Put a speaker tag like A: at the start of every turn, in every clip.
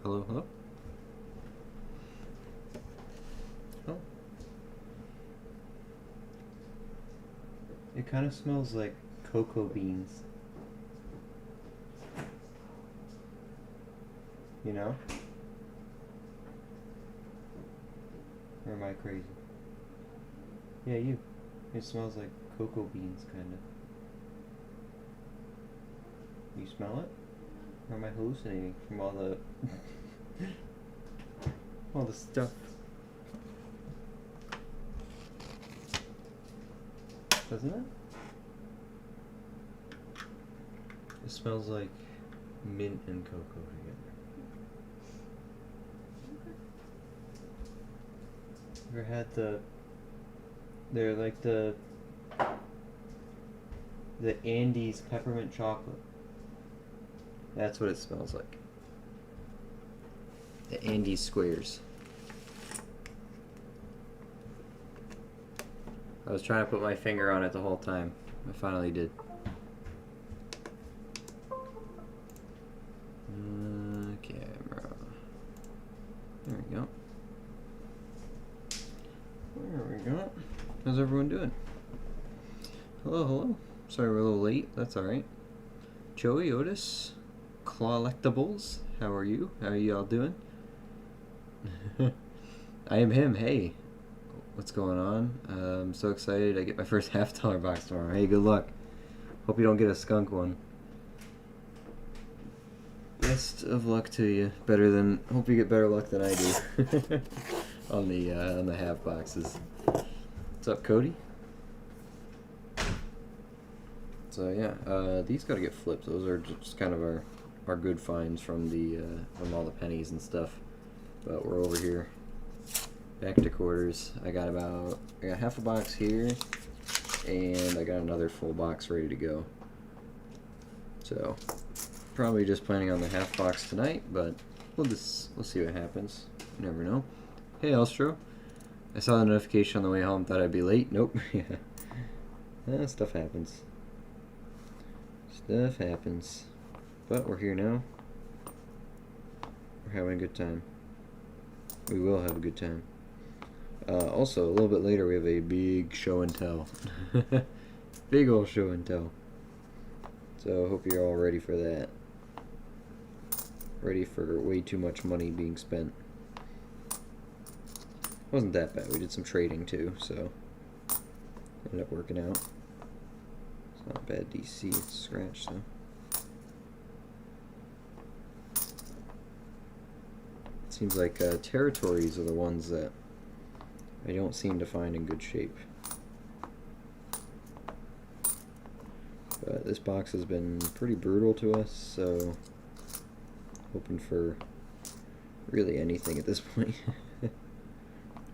A: Hello, hello? Oh. It kind of smells like cocoa beans. You know? Or am I crazy? Yeah, you. It smells like cocoa beans, kind of. You smell it? Or am I hallucinating from all the... all the stuff? Doesn't it? It smells like mint and cocoa together. Ever had they're like the Andes peppermint chocolate. That's what it smells like. The Andes squares. I was trying to put my finger on it the whole time. I finally did. Camera. There we go. There we go. How's everyone doing? Hello, hello. Sorry we're a little late. That's alright. Joey, Otis, Clawlectables. How are you? How are you all doing? I am him. Hey. What's going on? I'm so excited. I get my first $50 box tomorrow. Hey, good luck. Hope you don't get a skunk one. Best of luck to you. Hope you get better luck than I do on the half boxes. What's up, Cody? So yeah, these gotta get flipped. Those are just kind of our good finds from all the pennies and stuff. But we're over here. Back to quarters. I got half a box here, and I got another full box ready to go. So probably just planning on the half box tonight, but we'll see what happens. You never know. Hey, Elstro. I saw the notification on the way home. Thought I'd be late. Nope. Yeah. Stuff happens. Stuff happens. But we're here now. We're having a good time. We will have a good time. Also, a little bit later, we have a big show and tell. Big old show and tell. So, I hope you're all ready for that. Ready for way too much money being spent. Wasn't that bad. We did some trading too, so ended up working out. It's not a bad DC. It's a scratch, though. It seems like territories are the ones that I don't seem to find in good shape. But this box has been pretty brutal to us, so hoping for really anything at this point.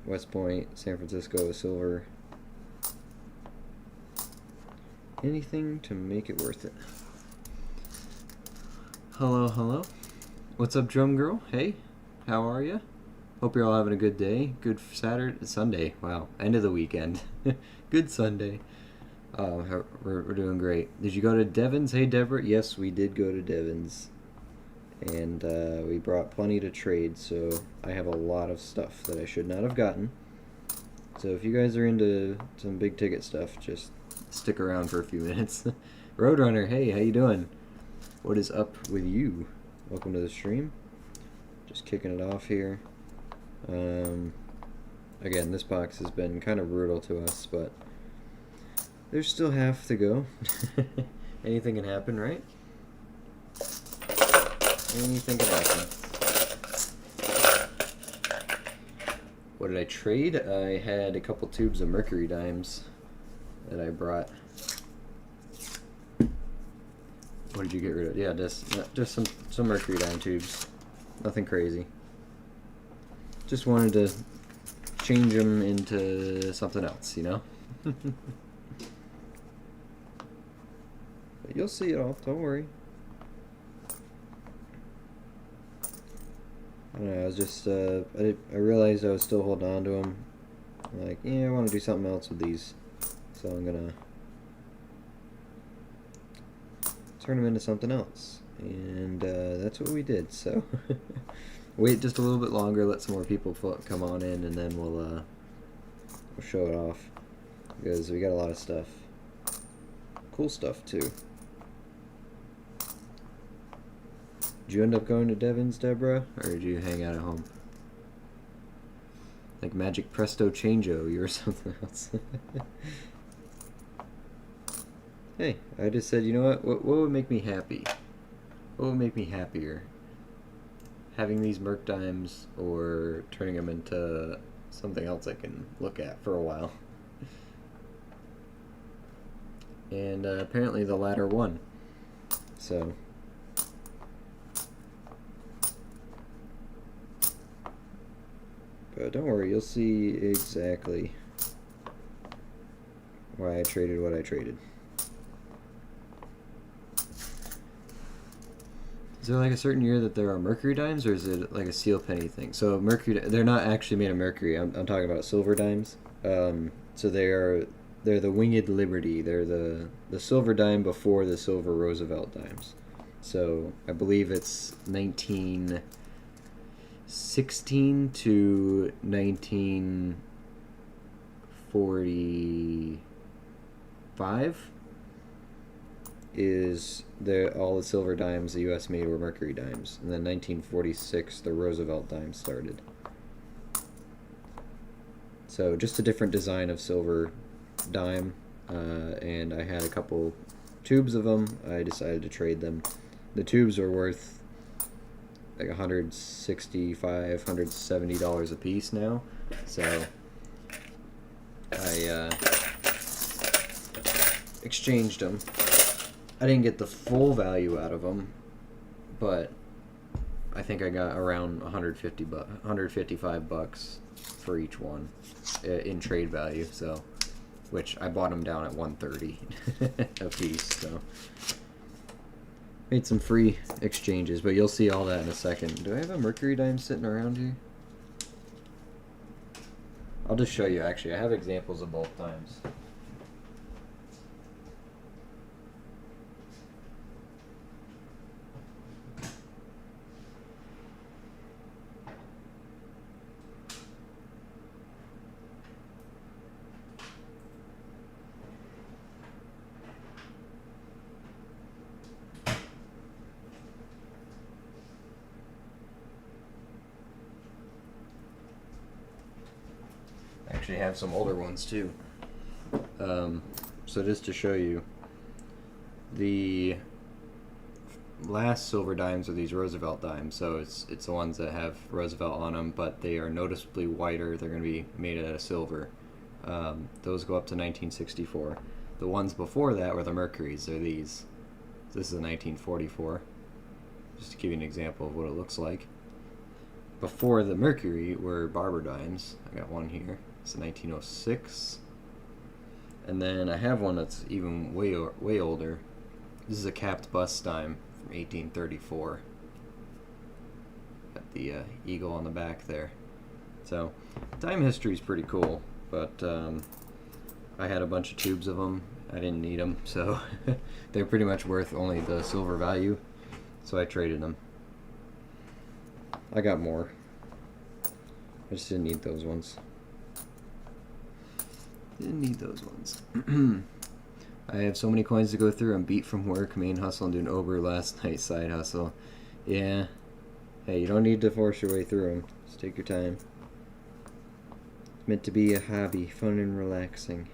A: West Point, San Francisco, silver. Anything to make it worth it. Hello, hello. What's up, Drum Girl? Hey, how are you? Hope you're all having a good day. Good Sunday. Wow, end of the weekend. Good Sunday. We're doing great. Did you go to Devon's? Hey, Deborah. Yes, we did go to Devon's. And we brought plenty to trade, so I have a lot of stuff that I should not have gotten. So if you guys are into some big ticket stuff, just stick around for a few minutes. Roadrunner, hey, how you doing? What is up with you? Welcome to the stream. Just kicking it off here. Again, this box has been kind of brutal to us, but there's still half to go. Anything can happen, right? Anything can happen. What did I trade? I had a couple tubes of mercury dimes that I brought. What did you get rid of? Yeah, just some mercury dime tubes. Nothing crazy. Just wanted to change them into something else, you know? But you'll see it all, don't worry. I don't know, I was just, I realized I was still holding on to them. I'm like, yeah, I want to do something else with these. So I'm gonna turn them into something else. And that's what we did. So wait just a little bit longer, let some more people come on in, and then we'll show it off, because we got a lot of stuff. Cool stuff too. Did you end up going to Devon's, Deborah, or did you hang out at home? Like Magic Presto Changeo, you or something else. Hey, I just said, you know what would make me happy? What would make me happier? Having these Merc Dimes or turning them into something else I can look at for a while. And apparently the latter won. So but don't worry, you'll see exactly why I traded what I traded. Is there like a certain year that there are mercury dimes, or is it like a seal penny thing? So mercury, they're not actually made of mercury. I'm talking about silver dimes. So they're the Winged Liberty. They're the silver dime before the silver Roosevelt dimes. So I believe it's 1916 to 1945 is all the silver dimes the U.S. made were mercury dimes, and then 1946 the Roosevelt dimes started. So just a different design of silver dime, and I had a couple tubes of them. I decided to trade them. The tubes are worth like $165, $170 a piece now, so I exchanged them. I didn't get the full value out of them, but I think I got around 155 bucks for each one in trade value. So, which I bought them down at 130 a piece. So, made some free exchanges, but you'll see all that in a second. Do I have a mercury dime sitting around here? I'll just show you. Actually, I have examples of both dimes. Actually have some older ones too. So just to show you, the last silver dimes are these Roosevelt dimes. So it's the ones that have Roosevelt on them, but they are noticeably whiter. They're going to be made out of silver. Those go up to 1964. The ones before that were the mercuries. They're these. This is a 1944. Just to give you an example of what it looks like. Before the mercury were barber dimes. I got one here. It's a 1906. And then I have one that's even way older. This is a capped bust dime from 1834. Got the eagle on the back there. So dime history is pretty cool, but I had a bunch of tubes of them. I didn't need them, so they're pretty much worth only the silver value. So I traded them. I got more. I just didn't need those ones. Didn't need those ones. I have so many coins to go through. I'm beat from work, main hustle, and doing Uber last night, side hustle. Yeah. Hey, you don't need to force your way through them. Just take your time. It's meant to be a hobby, fun and relaxing.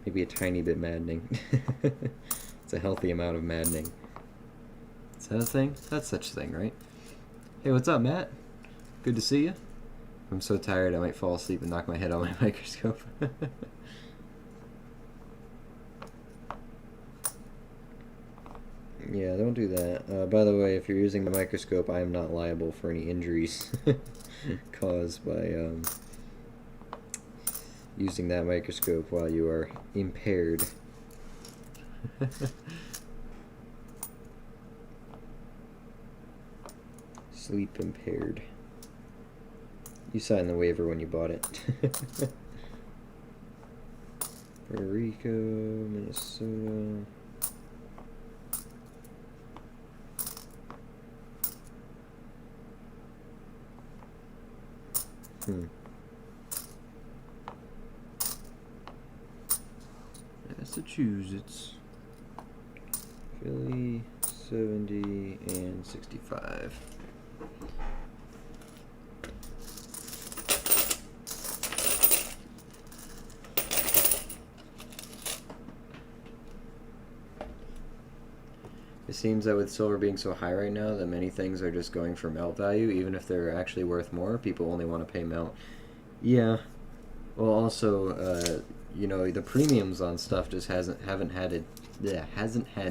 A: Maybe a tiny bit maddening. It's a healthy amount of maddening. Is that a thing? That's such a thing, right? Hey, what's up, Matt? Good to see you. I'm so tired I might fall asleep and knock my head on my microscope. Yeah, don't do that. By the way, if you're using the microscope, I am not liable for any injuries caused by using that microscope while you are impaired. Sleep impaired. You signed the waiver when you bought it. Puerto Rico, Minnesota. Hmm. Massachusetts. Philly, 70 and 65. It seems that with silver being so high right now that many things are just going for melt value, even if they're actually worth more. People only want to pay melt. Yeah. Well, also, you know, the premiums on stuff just hasn't had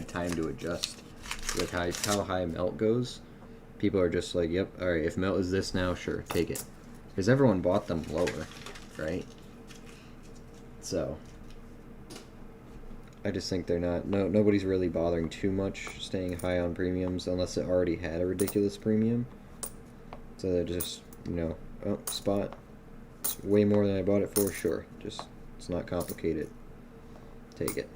A: time to adjust with how high melt goes. People are just like, yep, all right, if melt is this now, sure, take it, because everyone bought them lower, right? So I just think they're not. Nobody's really bothering too much staying high on premiums unless it already had a ridiculous premium. So they're just, you know, oh, spot. It's way more than I bought it for, sure. Just, it's not complicated. Take it.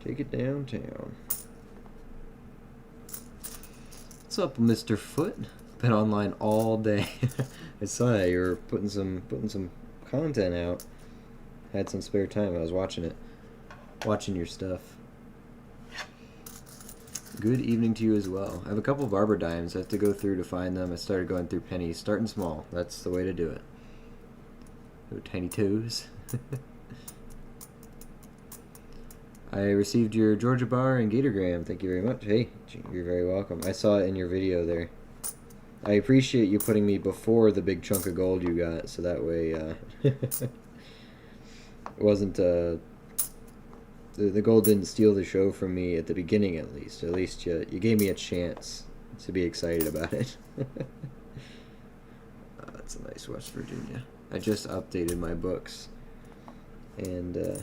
A: Take it downtown. What's up, Mr. Foot? Been online all day. I saw that you were putting some content out. Had some spare time. I was watching it. Watching your stuff. Good evening to you as well. I have a couple of Arbor dimes. I have to go through to find them. I started going through pennies. Starting small. That's the way to do it. Oh, tiny toes. I received your Georgia bar and Gatorgram. Thank you very much. Hey, you're very welcome. I saw it in your video there. I appreciate you putting me before the big chunk of gold you got, so that way it wasn't the gold didn't steal the show from me at the beginning, at least. At least you gave me a chance to be excited about it. That's a nice West Virginia. I just updated my books, and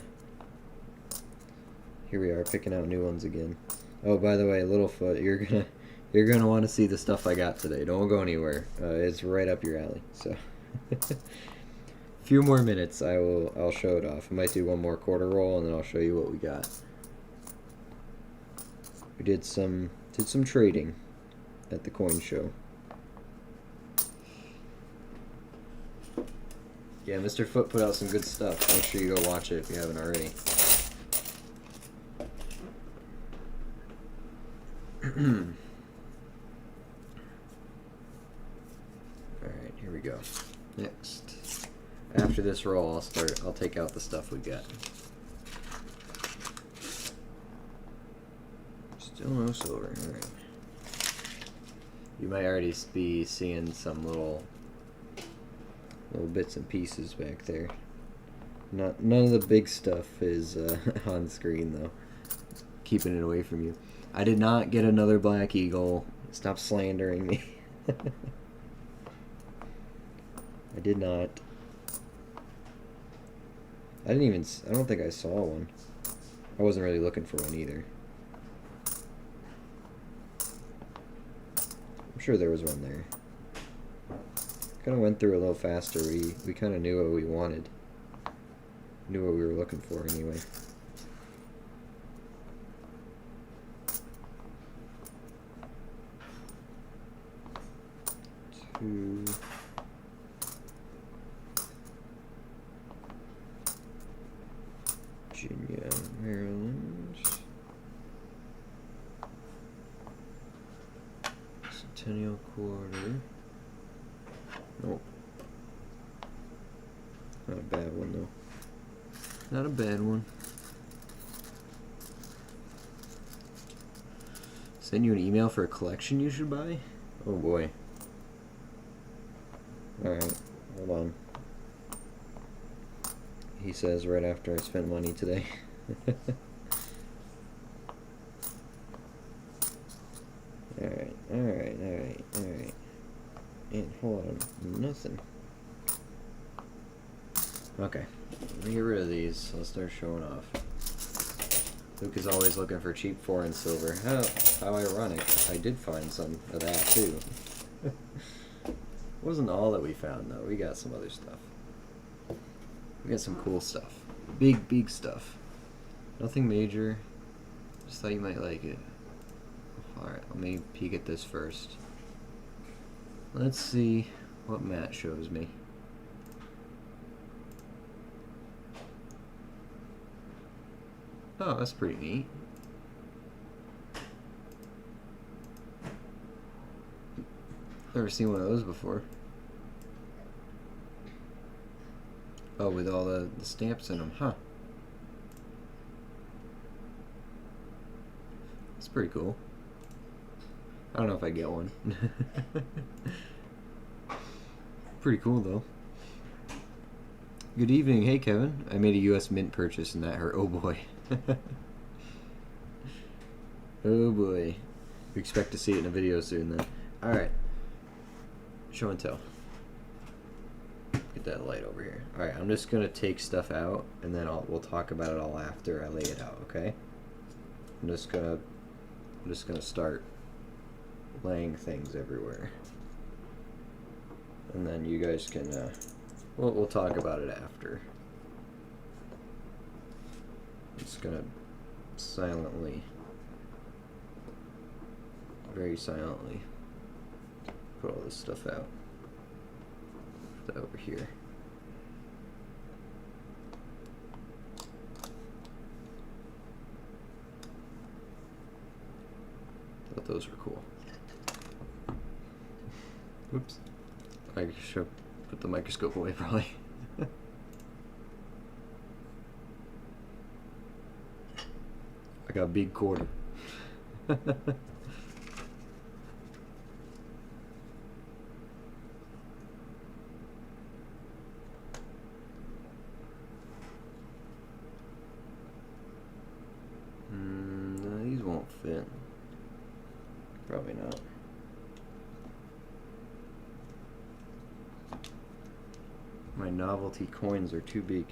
A: here we are picking out new ones again. Oh, by the way, Littlefoot, you're gonna want to see the stuff I got today. Don't go anywhere. It's right up your alley. So, few more minutes, I'll show it off. I might do one more quarter roll, and then I'll show you what we got. We did some trading at the coin show. Yeah, Mr. Foot put out some good stuff. Make sure you go watch it if you haven't already. Alright, here we go. Next. After this roll, I'll take out the stuff we got. Still no silver, alright. You might already be seeing some little bits and pieces back there. None of the big stuff is on screen though. Keeping it away from you. I did not get another Black Eagle. Stop slandering me. I did not. I don't think I saw one. I wasn't really looking for one either. I'm sure there was one there. Kind of went through a little faster. We kind of knew what we wanted. Knew what we were looking for anyway. Two. Virginia, Maryland. Centennial Quarter. Nope. Not a bad one though. Not a bad one. Send you an email for a collection you should buy? Oh boy. Alright, hold on. He says right after I spent money today. Alright. And hold on, nothing. Okay, let me get rid of these. Let's start showing off. Luke is always looking for cheap foreign silver. How ironic. I did find some of that too. Wasn't all that we found though. We got some other stuff. We got some cool stuff. Big stuff. Nothing major. Just thought you might like it. Alright, let me peek at this first. let's see what Matt shows me. Oh, that's pretty neat. Never seen one of those before. Oh, with all the stamps in them, huh? It's pretty cool. I don't know if I get one. Pretty cool though. Good evening. Hey Kevin. I made a US Mint purchase and that hurt. Oh boy. Oh boy. We expect to see it in a video soon then. Alright. Show and tell. Get that light over here. Alright, I'm just gonna take stuff out and then we'll talk about it all after I lay it out, okay? I'm just gonna start laying things everywhere. And then you guys can we'll talk about it after. I'm just gonna silently, very silently, put all this stuff out. Put that over here. Thought those were cool. Oops. I should put the microscope away probably. I got a big quarter. No, these won't fit. Probably not. My novelty coins are too big.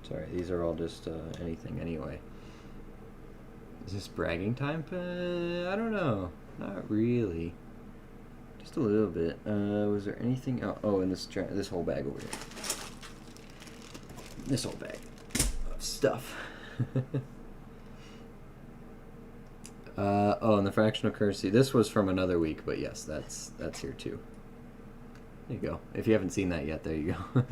A: Sorry, these are all just anything anyway. Is this bragging time? I don't know. Not really. Just a little bit. Was there anything else? Oh, and this whole bag over here. This whole bag of stuff. Oh, and the fractional currency. This was from another week, but yes, that's here too. There you go. If you haven't seen that yet, there you go.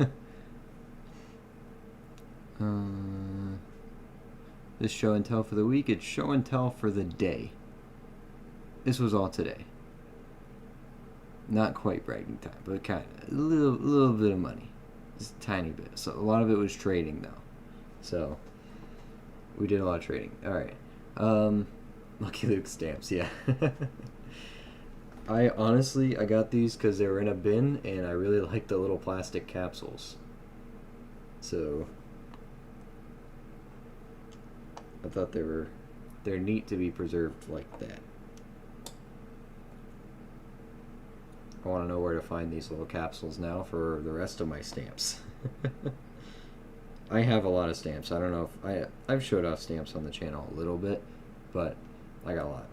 A: This show and tell for the week. It's show and tell for the day. This was all today. Not quite bragging time, but kind of a little bit of money, just a tiny bit. So a lot of it was trading though. So we did a lot of trading. All right. Lucky Luke stamps. Yeah. I got these because they were in a bin, and I really like the little plastic capsules. So I thought they're neat to be preserved like that. I want to know where to find these little capsules now for the rest of my stamps. I have a lot of stamps. I don't know if I've showed off stamps on the channel a little bit, but I got a lot.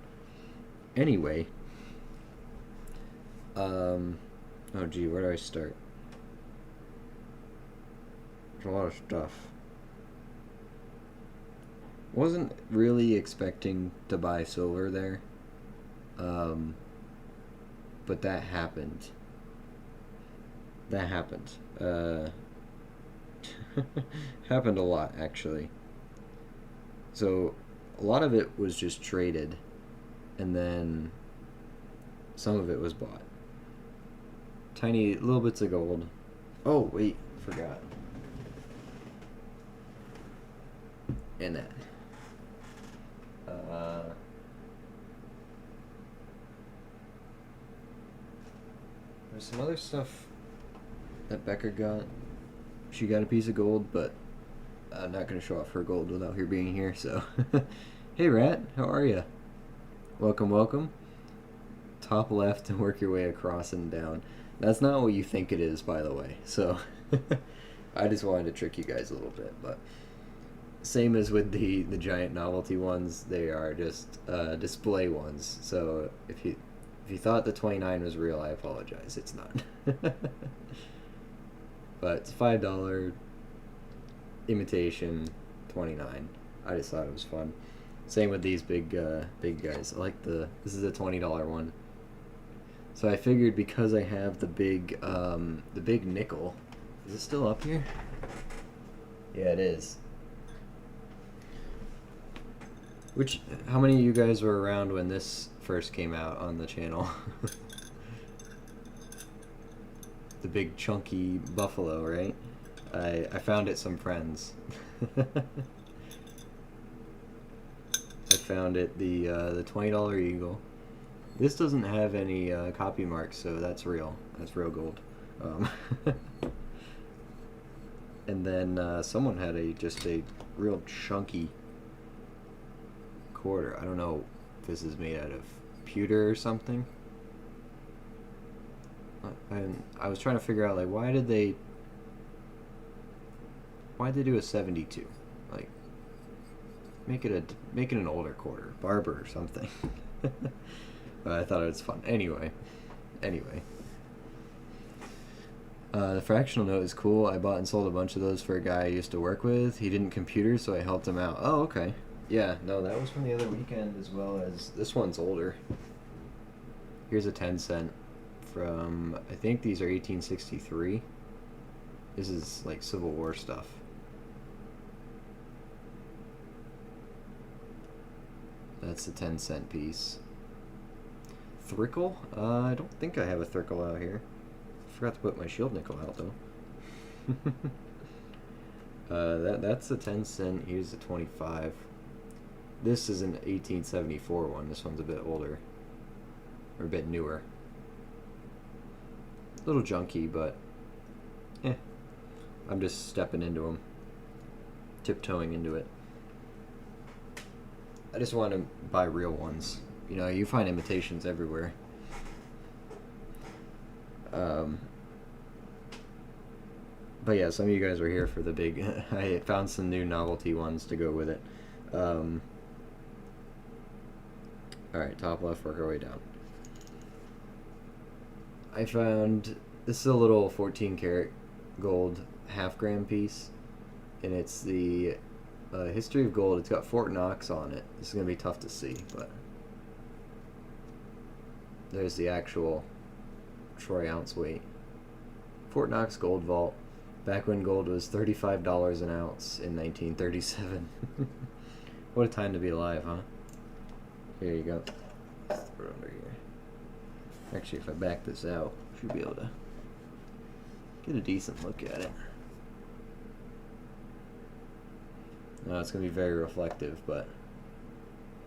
A: Anyway. Oh gee, where do I start? There's a lot of stuff. Wasn't really expecting to buy silver there. But that happened. That happened. Happened a lot, actually. So, a lot of it was just traded, and then some of it was bought. Tiny little bits of gold. Oh, wait, forgot. And that. There's some other stuff that Becca got. She got a piece of gold, but I'm not going to show off her gold without her being here, so. Hey, Rat, how are you? Welcome, welcome. Top left and work your way across and down. That's not what you think it is, by the way, so. I just wanted to trick you guys a little bit, but. Same as with the giant novelty ones, they are just display ones, so if you thought the 29 was real, I apologize. It's not. But it's $5 imitation 29. I just thought it was fun. Same with these big guys. I like this is a $20 one. So I figured because I have the big nickel. Is it still up here? Yeah, it is. How many of you guys were around when this first came out on the channel? The big chunky buffalo, right? I found it some friends. I found it the $20 eagle. This doesn't have any copy marks, so that's real. That's real gold. And then someone had just a real chunky quarter. I don't know if this is made out of pewter or something. And I was trying to figure out, like, why did they do a 72? Like, make it an older quarter, barber or something. But I thought it was fun. Anyway. The fractional note is cool. I bought and sold a bunch of those for a guy I used to work with. He didn't computer, so I helped him out. Oh, okay. Yeah, no, that was from the other weekend, as well as this one's older. Here's a 10-cent from, I think these are 1863. This is like Civil War stuff. That's the 10-cent piece. Thrickle? I don't think I have a thrickle out here. Forgot to put my shield nickel out though. That's the 10-cent. Here's the 25. This is an 1874 one. This one's a bit older, or a bit newer. A little junky, but I'm just stepping into them, tiptoeing into it. I just want to buy real ones. You know, you find imitations everywhere. But yeah, some of you guys were here for the big... I found some new novelty ones to go with it. Alright, top left, work our way down. I found... This is a little 14 karat gold half-gram piece. And it's the History of Gold. It's got Fort Knox on it. This is going to be tough to see, but... There's the actual troy ounce weight. Fort Knox Gold Vault. Back when gold was $35 an ounce in 1937. What a time to be alive, huh? Here you go. Put it under here. Actually, if I back this out, I should be able to get a decent look at it. No, it's going to be very reflective, but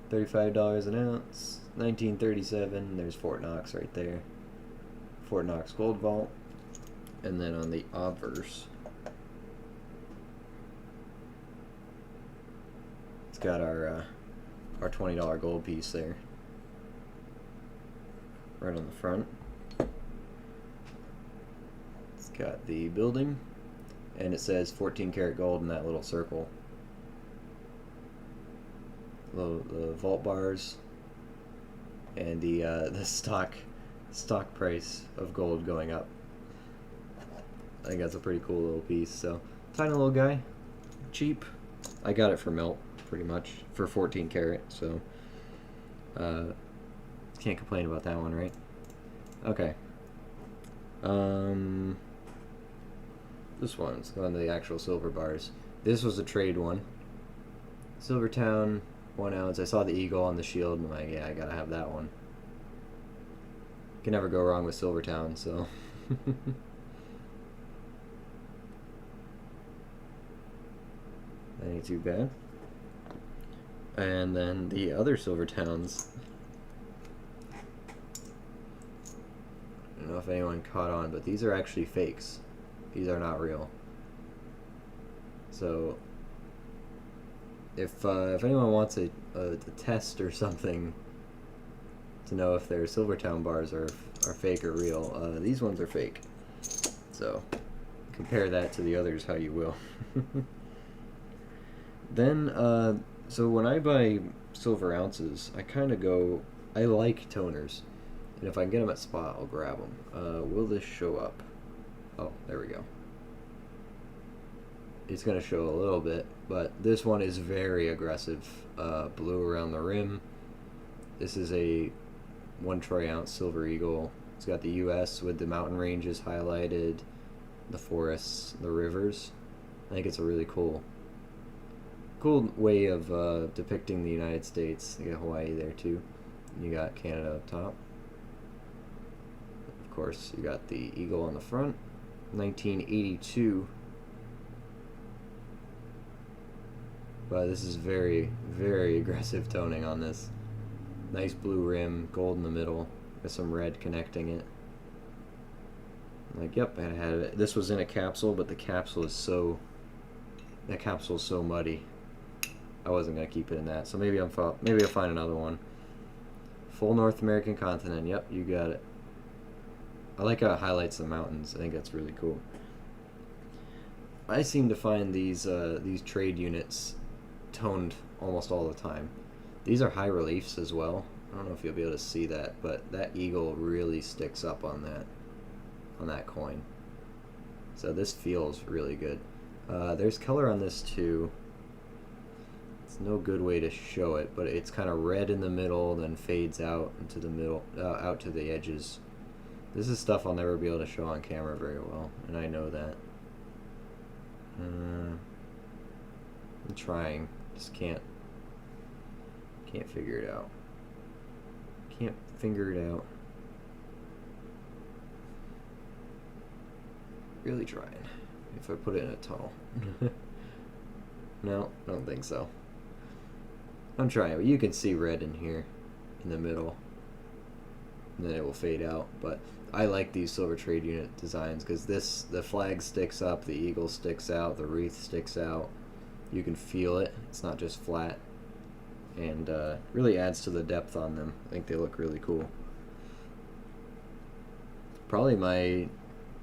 A: $35 an ounce, 1937, there's Fort Knox right there. Fort Knox Gold Vault. And then on the obverse, it's got our $20 gold piece there, right on the front. It's got the building, and it says 14 karat gold in that little circle. The vault bars, and the stock price of gold going up. I think that's a pretty cool little piece. So, tiny little guy, cheap. I got it for melt, pretty much, for 14 karat. So, can't complain about that one, right? Okay. This one's going to the actual silver bars. This was a trade one. Silvertown, 1 ounce. I saw the eagle on the shield, and I'm like, yeah, I gotta have that one. Can never go wrong with Silvertown, so. That ain't too bad. And then the other Silvertowns. I don't know if anyone caught on, but these are actually fakes. These are not real. So, if anyone wants a test or something to know if their Silvertown bars are fake or real, these ones are fake. So, compare that to the others how you will. Then, so when I buy silver ounces, I like toners. And if I can get them at spot, I'll grab them. Will this show up? Oh, there we go. it's going to show a little bit, but this one is very aggressive. Blue around the rim. This is a 1 troy ounce silver eagle. It's got the U.S. with the mountain ranges highlighted, the forests, the rivers. I think it's a really cool way of depicting the United States. You got Hawaii there too. You got Canada up top. Of course, you got the eagle on the front. 1982. But this is very, very aggressive toning on this. Nice blue rim, gold in the middle, with some red connecting it. Like, yep, I had it. This was in a capsule, but the capsule is so muddy. I wasn't gonna keep it in that, so maybe I'll find another one. Full North American continent. Yep, you got it. I like how it highlights the mountains. I think that's really cool. I seem to find these trade units toned almost all the time. These are high reliefs as well. I don't know if you'll be able to see that, but that eagle really sticks up on that coin. So this feels really good. There's color on this too. It's no good way to show it, but it's kind of red in the middle, then fades out into the middle, out to the edges. This is stuff I'll never be able to show on camera very well, and I know that. I'm trying, just can't figure it out. Can't figure it out. Really trying. If I put it in a tunnel. No, I don't think so. I'm trying, but you can see red in here, in the middle. And then it will fade out, but I like these silver trade unit designs because the flag sticks up, the eagle sticks out, the wreath sticks out. You can feel it. It's not just flat, and really adds to the depth on them. I think they look really cool. Probably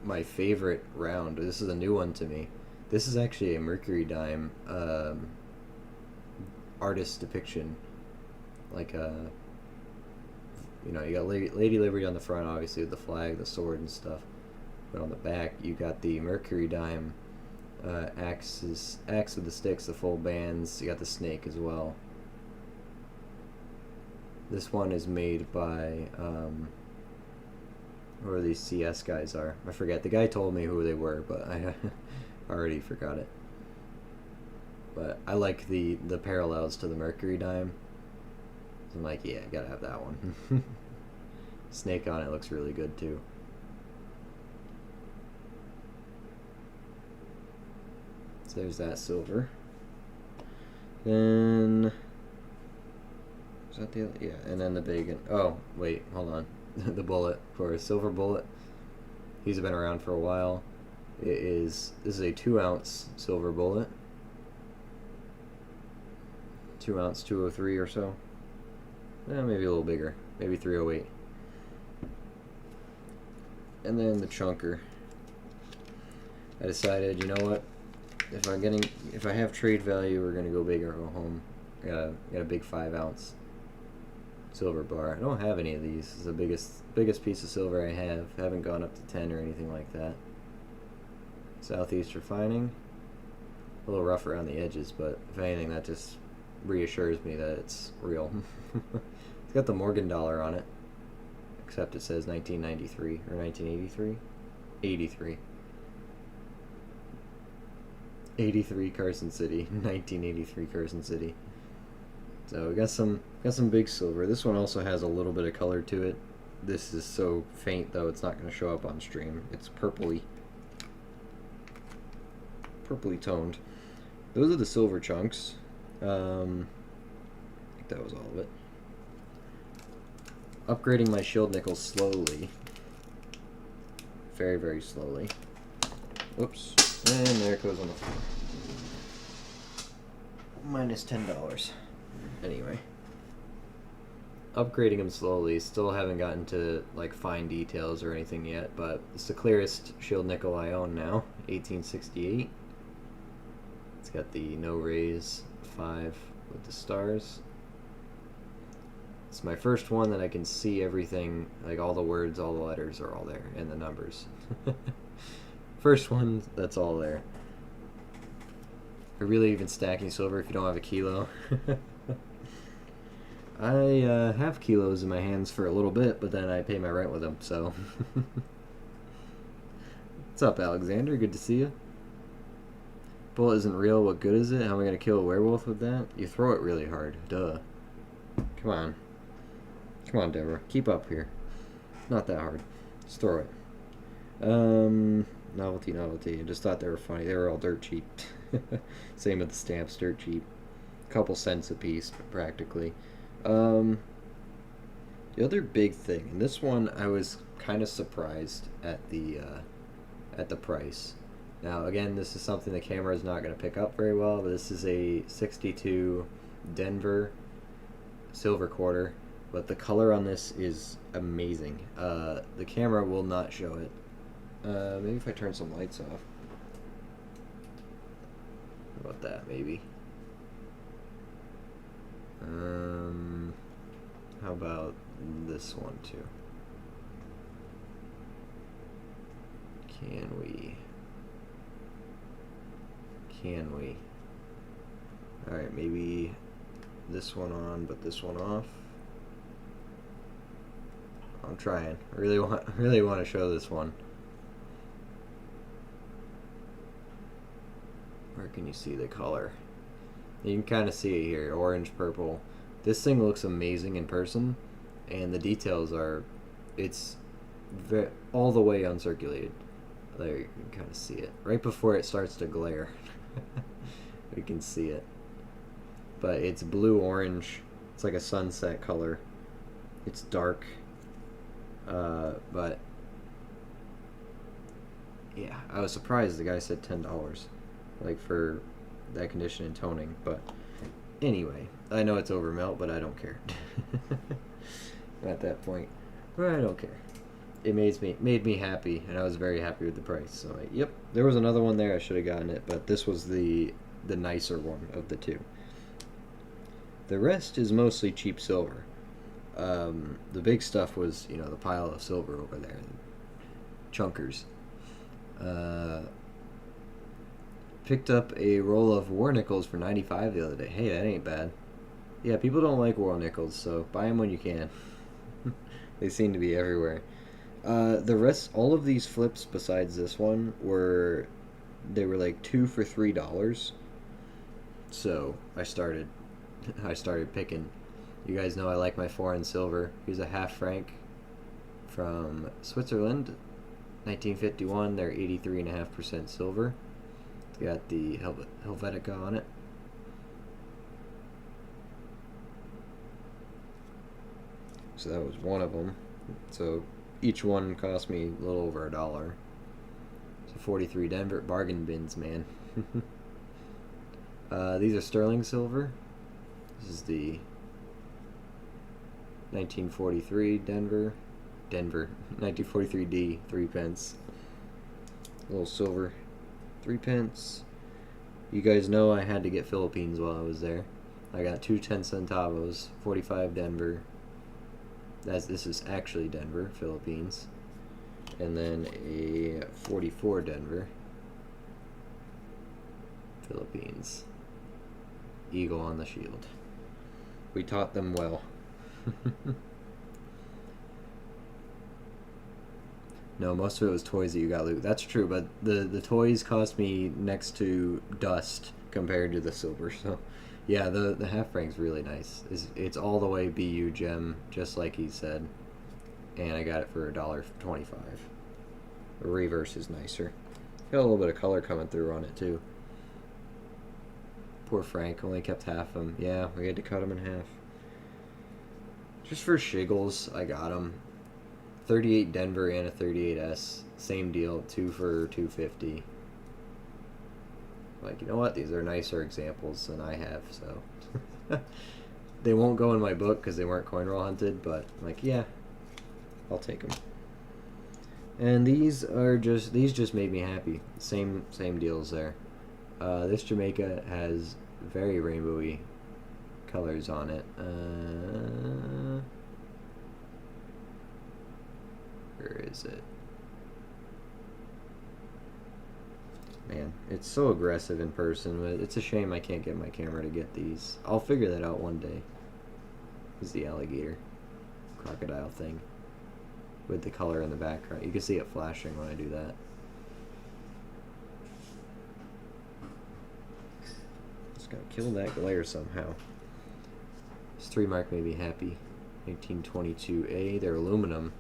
A: my favorite round. This is a new one to me. This is actually a mercury dime artist depiction, like you know, you got Lady Liberty on the front, obviously, with the flag, the sword, and stuff. But on the back, you got the mercury dime axe with the sticks, the full bands. You got the snake as well. This one is made by whoever these CS guys are. I forget. The guy told me who they were, but I already forgot it. But I like the parallels to the mercury dime. I'm like, yeah, gotta have that one. Snake on it looks really good too. So there's that silver. Then is that the other? Yeah, and then the big. Oh wait, hold on. The bullet for a silver bullet. He's been around for a while. This is a 2 ounce silver bullet. 2 ounce 203 or so. Maybe a little bigger, maybe 308. And then the chunker. I decided, you know what? If I have trade value, we're gonna go big or go home. Got a big 5 ounce silver bar. I don't have any of these. This is the biggest piece of silver I have. Haven't gone up to 10 or anything like that. Southeast refining. A little rough around the edges, but if anything, that just reassures me that it's real. It's got the Morgan dollar on it, except it says 1993 or 1983. 83. 83 Carson City. 1983 Carson City. So we got some big silver. This one also has a little bit of color to it. This is so faint though, it's not going to show up on stream. It's purpley toned. Those are the silver chunks. I think that was all of it. Upgrading my shield nickel slowly. Very, very slowly. Whoops. And there it goes on the floor. Minus $10. Anyway. Upgrading them slowly. Still haven't gotten to like fine details or anything yet, but it's the clearest shield nickel I own now. 1868. It's got the no rays 5 with the stars. It's my first one that I can see everything, like all the words, all the letters are all there, and the numbers. First one that's all there. Are really even stacking silver if you don't have a kilo? I have kilos in my hands for a little bit, but then I pay my rent with them, so. What's up, Alexander? Good to see you. Bullet isn't real, what good is it? How am I going to kill a werewolf with that? You throw it really hard. Duh. Come on. Come on, Deborah. Keep up here. Not that hard. Just throw it. Novelty. I just thought they were funny. They were all dirt cheap. Same with the stamps, dirt cheap. Couple cents a piece, practically. The other big thing, and this one I was kind of surprised at the price. Now, again, this is something the camera is not going to pick up very well, but this is a 62 Denver silver quarter, but the color on this is amazing. The camera will not show it. Maybe if I turn some lights off. How about that, maybe? How about this one, too? Can we? Alright, maybe this one on, but this one off. I'm trying. I really want to show this one. Where can you see the color? You can kind of see it here, orange, purple. This thing looks amazing in person, and the details are, it's all the way uncirculated. There, you can kind of see it. Right before it starts to glare, we can see it. But it's blue-orange. It's like a sunset color. It's dark. But, yeah, I was surprised the guy said $10. Like, for that condition and toning, but anyway, I know it's over melt, but I don't care. At that point, but I don't care. It made me happy, and I was very happy with the price. So, yep, there was another one there. I should have gotten it, but this was the nicer one of the two. The rest is mostly cheap silver. The big stuff was, the pile of silver over there, chunkers. Picked up a roll of war nickels for 95 the other day. Hey, that ain't bad. Yeah, people don't like war nickels, so buy them when you can. They seem to be everywhere. The rest, all of these flips besides this one were like 2 for $3. So I started picking. You guys know I like my foreign silver. Here's a half franc from Switzerland, 1951. They're 83.5% silver. Got the Helvetica on it. So that was one of them. So each one cost me a little over $1. So 43 Denver bargain bins, man. These are sterling silver. This is the 1943 Denver 1943D 3 pence. A little silver 3 pence. You guys know I had to get Philippines while I was there. I got 2 10 centavos, 45 Denver. This is actually Denver, Philippines. And then a 44 Denver, Philippines. Eagle on the shield. We taught them well. No, most of it was toys that you got, Luke. That's true, but the toys cost me next to dust compared to the silver. So, yeah, the half franc's really nice. It's all the way BU gem, just like he said, and I got it for $1.25. The reverse is nicer. Got a little bit of color coming through on it too. Poor Frank only kept half of them. Yeah, we had to cut them in half. Just for shiggles, I got them. 38 Denver and a 38S, same deal, 2 for $2.50. Like, you know what? These are nicer examples than I have, so they won't go in my book because they weren't coin roll hunted. But like, yeah, I'll take them. And these just made me happy. Same deals there. This Jamaica has very rainbowy colors on it. Where is it? Man, it's so aggressive in person, but it's a shame I can't get my camera to get these. I'll figure that out one day. This is the alligator crocodile thing with the color in the background. You can see it flashing when I do that. Just gotta kill that glare somehow. This 3 mark made me happy. 1922A. They're aluminum.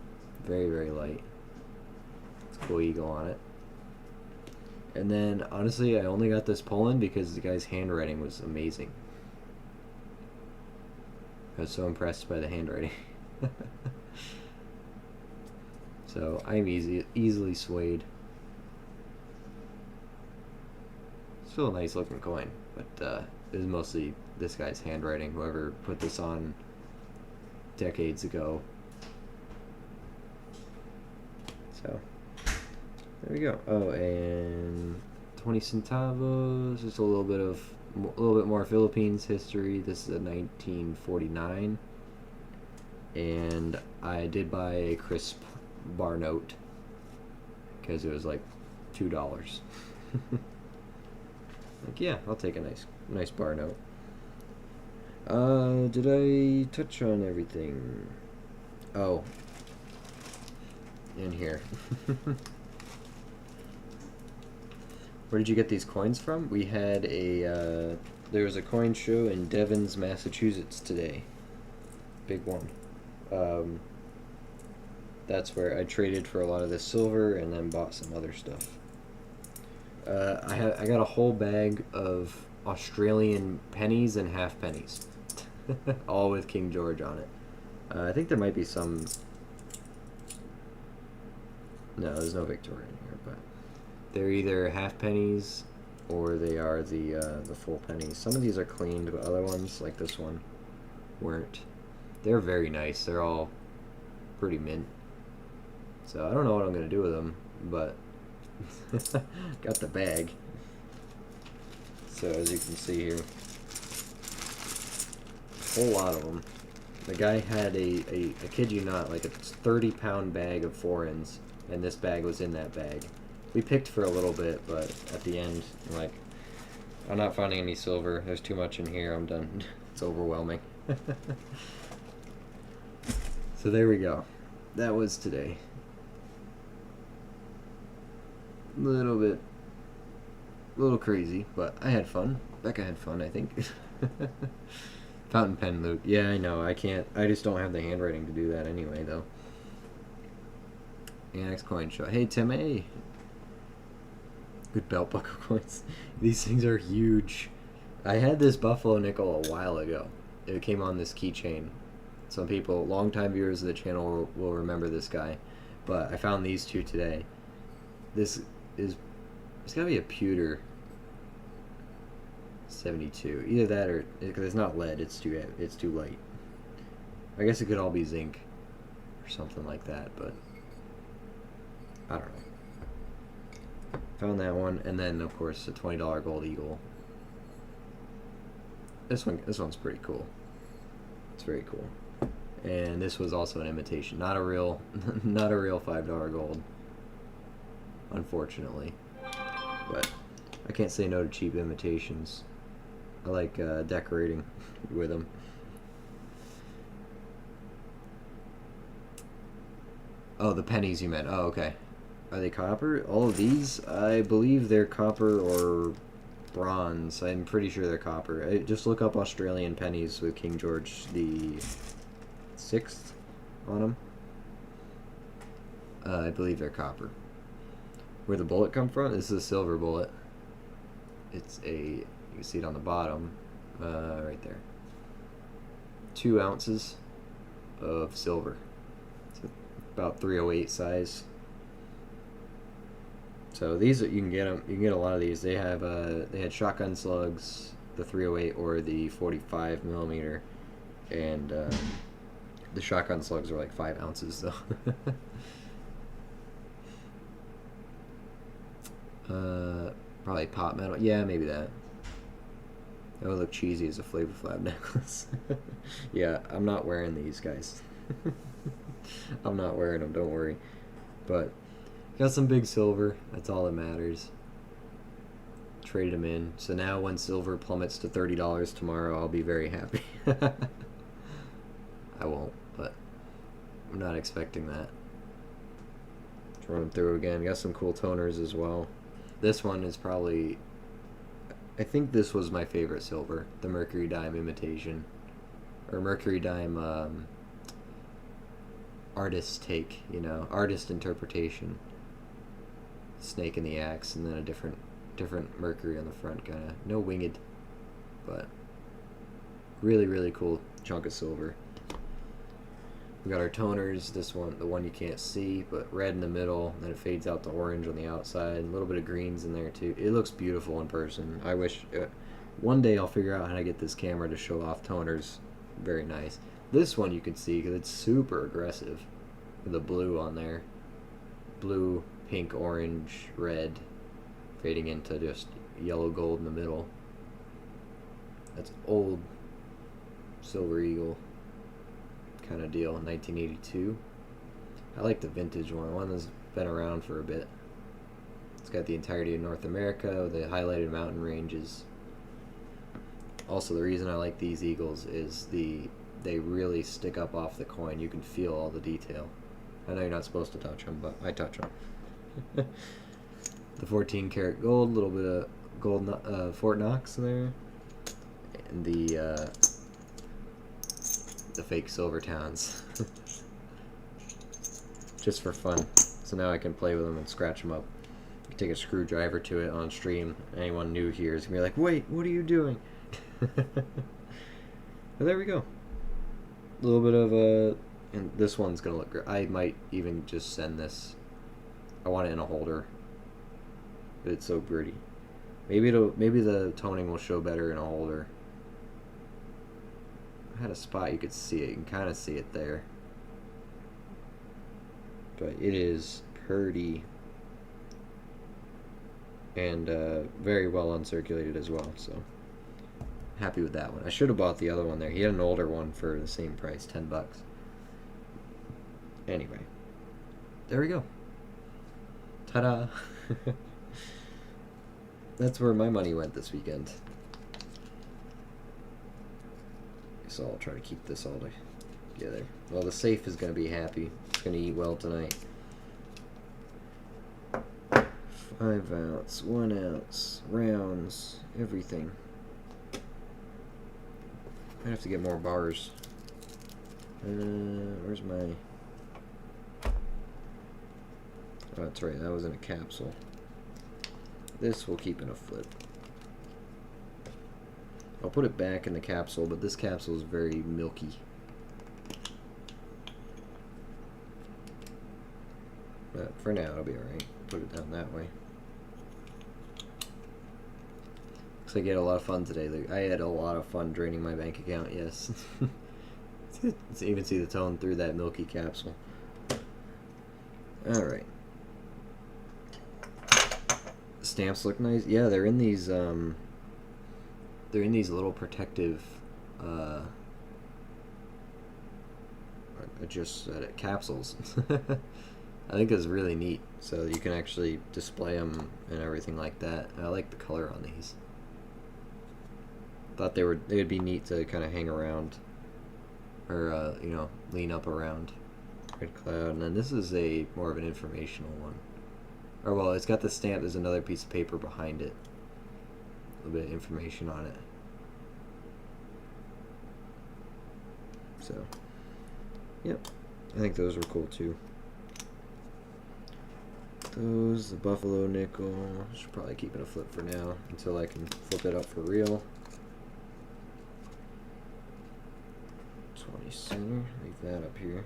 A: Very, very light. It's a cool eagle on it. And then, honestly, I only got this Poland because the guy's handwriting was amazing. I was so impressed by the handwriting. So, I'm easily swayed. Still a nice looking coin, but it was mostly this guy's handwriting. Whoever put this on decades ago. So... there we go. Oh, and 20 centavos. Just a little bit more Philippines history. This is a 1949, and I did buy a crisp bar note because it was like $2. Like, yeah, I'll take a nice bar note. Did I touch on everything? Oh, in here. Where did you get these coins from? We had a, there was a coin show in Devens, Massachusetts today. Big one. That's where I traded for a lot of this silver and then bought some other stuff. I got a whole bag of Australian pennies and half pennies. All with King George on it. I think there might be some... no, there's no Victoria in here, but... they're either half pennies or they are the full pennies. Some of these are cleaned, but other ones, like this one, weren't. They're very nice. They're all pretty mint. So I don't know what I'm going to do with them, but got the bag. So as you can see here, a whole lot of them. The guy had I kid you not, like a 30-pound bag of foreigns, and this bag was in that bag. We picked for a little bit, but at the end, I'm like, I'm not finding any silver. There's too much in here. I'm done. It's overwhelming. So there we go. That was today. A little crazy, but I had fun. Becca had fun, I think. Fountain pen Luke. Yeah, I know. I just don't have the handwriting to do that anyway, though. Annex coin show. Hey, Tim A. Good belt buckle coins. These things are huge. I had this buffalo nickel a while ago. It came on this keychain. Some people, longtime viewers of the channel, will remember this guy. But I found these two today. It's gotta be a pewter 72. Either that or, because it's not lead, it's too light. I guess it could all be zinc or something like that, but I don't know. Found that one, and then of course a $20 gold eagle. This one's pretty cool. It's very cool. And this was also an imitation, not a real $5 gold, unfortunately. But I can't say no to cheap imitations. I like decorating with them. Oh, the pennies you meant. Oh, okay. Are they copper? All of these? I believe they're copper or bronze. I'm pretty sure they're copper. Just look up Australian pennies with King George the 6th on them. I believe they're copper. Where the bullet come from? This is a silver bullet. It's you can see it on the bottom, right there. 2 ounces of silver. It's about 308 size. So these, you can get them. You can get a lot of these. They had shotgun slugs, the 308 or the 45 millimeter, and the shotgun slugs are like 5 ounces though. Probably pot metal. Yeah, maybe that. That would look cheesy as a Flavor Flab necklace. Yeah, I'm not wearing these, guys. I'm not wearing them, don't worry. But got some big silver. That's all that matters. Traded them in. So now when silver plummets to $30 tomorrow, I'll be very happy. I won't, but I'm not expecting that. Let's run them through again. Got some cool toners as well. This one is probably... I think this was my favorite silver. The Mercury Dime Imitation. Or Mercury Dime artist take, you know, artist interpretation. Snake in the axe, and then a different Mercury on the front, kind of. No winged, but really, really cool chunk of silver. We got our toners. This one, the one you can't see, but red in the middle, then it fades out to orange on the outside. A little bit of greens in there too. It looks beautiful in person. I wish one day I'll figure out how to get this camera to show off toners. Very nice. This one you can see because it's super aggressive with the blue on there. Blue, pink, orange, red, fading into just yellow gold in the middle. That's old Silver Eagle kind of deal, 1982. I like the vintage one that's been around for a bit. It's got the entirety of North America, the highlighted mountain ranges. Also, the reason I like these Eagles is they really stick up off the coin. You can feel all the detail. I know you're not supposed to touch them, but I touch them. The 14 karat gold, a little bit of gold Fort Knox in there, and the fake silver towns. Just for fun. So now I can play with them and scratch them up. You take a screwdriver to it on stream. Anyone new here is gonna be like, "Wait, what are you doing?" But there we go. A little bit of and this one's gonna look great. I might even just send this. I want it in a holder. But it's so pretty. Maybe the toning will show better in a holder. I had a spot you could see it. You can kind of see it there. But it is pretty. And very well uncirculated as well. So happy with that one. I should have bought the other one there. He had an older one for the same price, $10. Anyway. There we go. Ta-da! That's where my money went this weekend. So I'll try to keep this all together. Well, the safe is going to be happy. It's going to eat well tonight. 5 ounce, 1 ounce, rounds, everything. I have to get more bars. Where's my... Oh, that's right, that was in a capsule. This we'll keep in a flip. I'll put it back in the capsule, but this capsule is very milky. But for now, it'll be alright. Put it down that way. Looks like I had a lot of fun today. I had a lot of fun draining my bank account, yes. You can even see the tone through that milky capsule. Alright. Stamps look nice. Yeah, they're in these little protective capsules. I think it's really neat. So you can actually display them and everything like that. I like the color on these. Thought they'd be neat to kind of hang around or you know, lean up around. Red Cloud, and then this is more of an informational one. Or well, it's got the stamp. There's another piece of paper behind it. A little bit of information on it. So, yep. I think those were cool too. Those, the Buffalo nickel. Should probably keep it a flip for now until I can flip it up for real. 20 center. Leave that up here.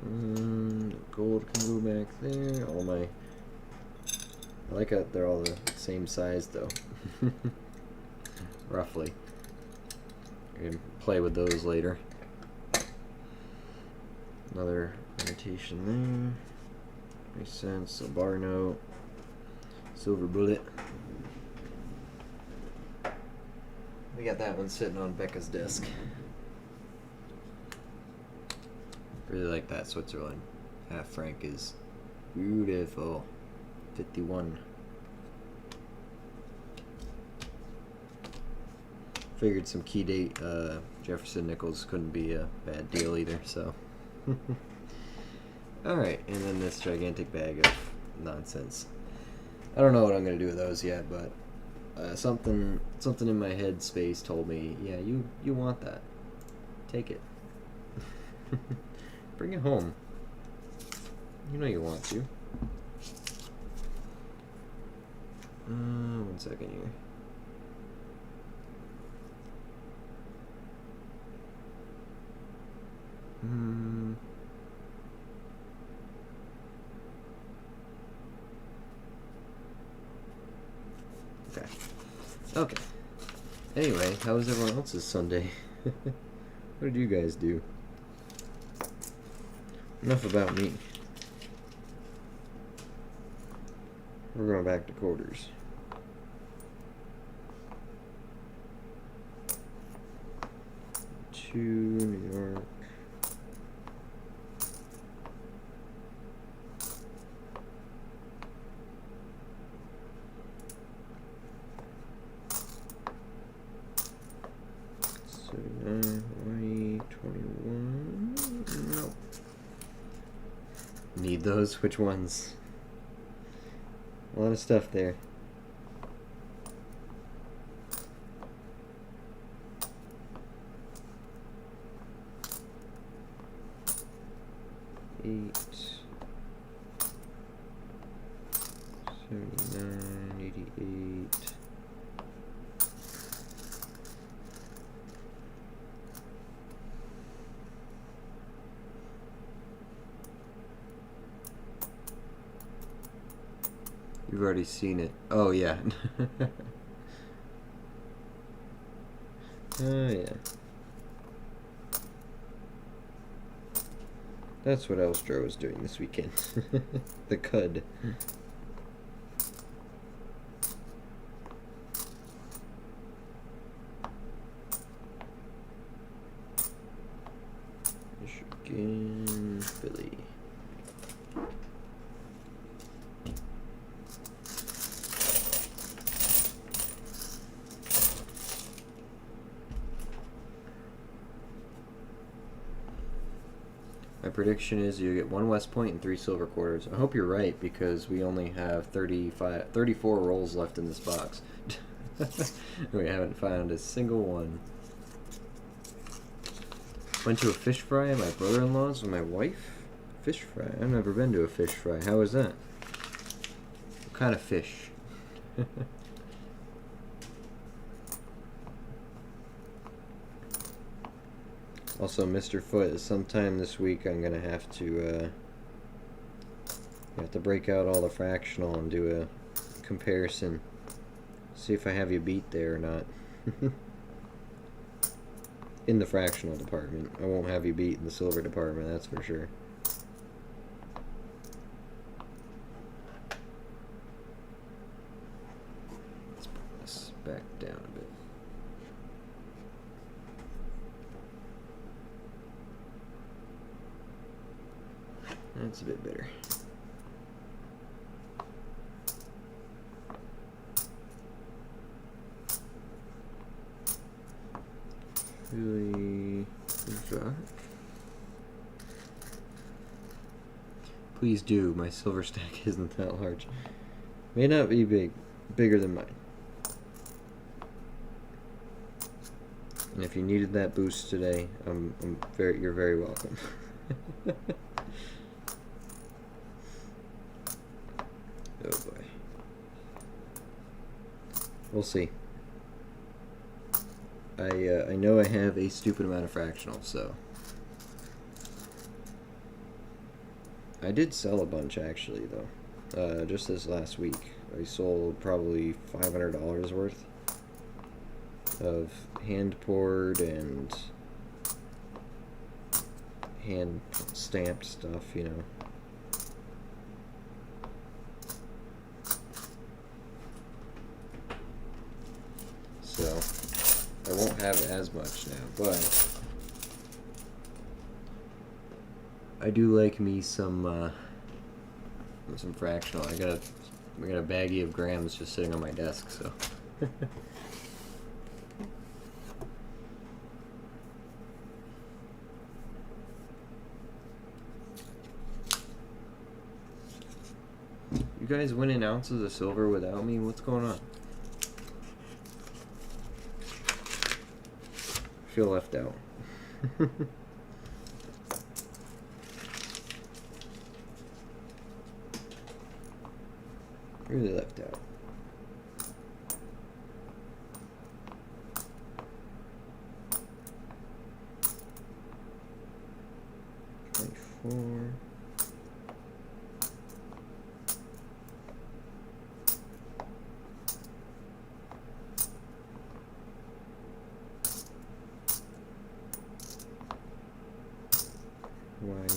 A: The gold can go back there. I like how they're all the same size though. Roughly. I can play with those later. Another imitation there. Makes sense. A bar note. Silver bullet. We got that one sitting on Becca's desk. Really like that Switzerland half franc is beautiful. 51. Figured some key date Jefferson nickels couldn't be a bad deal either, so. Alright, and then this gigantic bag of nonsense. I don't know what I'm going to do with those yet, but something in my head space told me, yeah, you want that. Take it. Bring it home. You know you want to. 1 second here. Okay. Okay. Anyway, how was everyone else's Sunday? What did you guys do? Enough about me. We're going back to quarters. To New York. Hawaii 21. Nope. Need those? Which ones? A lot of stuff there. Eight. 79, 88. You've already seen it. Oh, yeah. Oh, yeah. That's what Elstro was doing this weekend. The cud. Michigan, Philly. My prediction is you get 1 West Point and 3 silver quarters. I hope you're right, because we only have 34 rolls left in this box. We haven't found a single one. Went to a fish fry at my brother-in-law's with my wife. Fish fry? I've never been to a fish fry. How was that? What kind of fish? Also, Mr. Foot, sometime this week I'm gonna have to break out all the fractional and do a comparison. See if I have you beat there or not. In the fractional department. I won't have you beat in the silver department, that's for sure. Let's put this back down a bit. That's a bit better. Really, please do. My silver stack isn't that large. May not be bigger than mine. And if you needed that boost today, you're very welcome. Oh boy. We'll see. I know I have a stupid amount of fractional, so I did sell a bunch actually though. Just this last week, I sold probably $500 worth of hand poured and hand stamped stuff, you know. So I won't have as much now, but I do like me some fractional. I got I got a baggie of grams just sitting on my desk, so. You guys winning ounces of silver without me? What's going on? I feel left out. Really left out. $24. Why?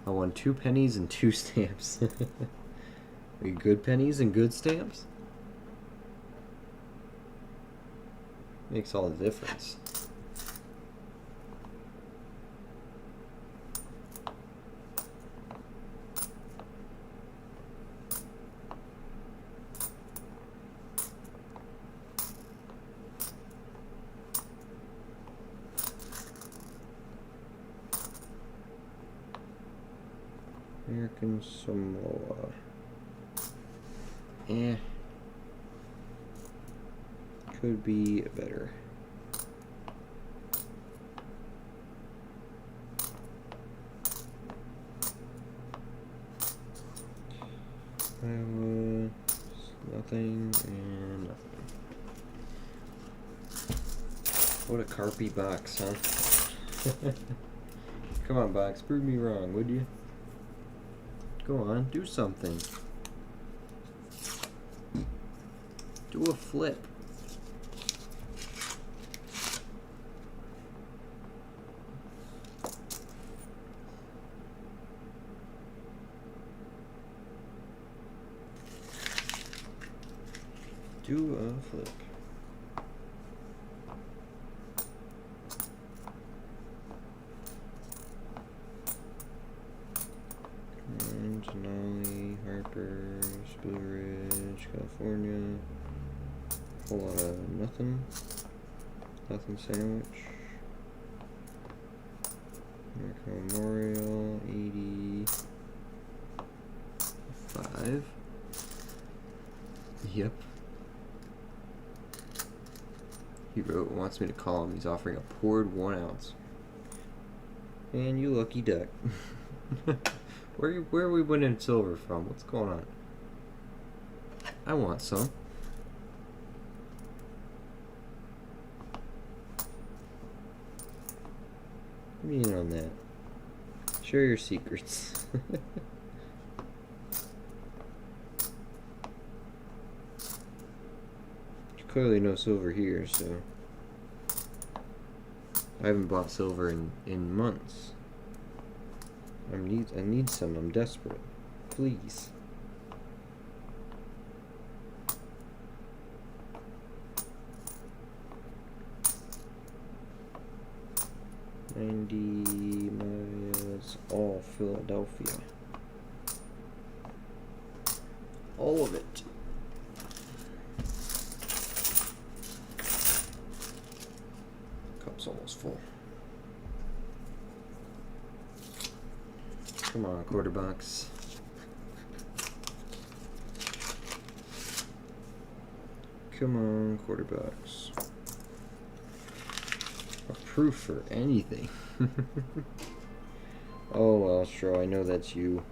A: I won 2 pennies and 2 stamps. Are good pennies and good stamps? Makes all the difference. American Samoa. Could be better. Iowa, nothing and nothing. What a carpy box, huh? Come on, box, prove me wrong, would you? Go on, do something. Do a flip. Do a flip. Denali, Harper, Blue Ridge, California. Whole lot of nothing. Nothing sandwich. American Memorial, 85. Yep. He wants me to call him. He's offering a poured 1 ounce. And you lucky duck. Where are we winning silver from? What's going on? I want some. Let me in on that. Share your secrets. Clearly no silver here, so I haven't bought silver in months. I need some. I'm desperate. Please. $90 miles, all Philadelphia. All of it. Cup's almost full. Come on, quarter box. Come on, quarter box. A proof for anything. Oh well, sure, I know that's you.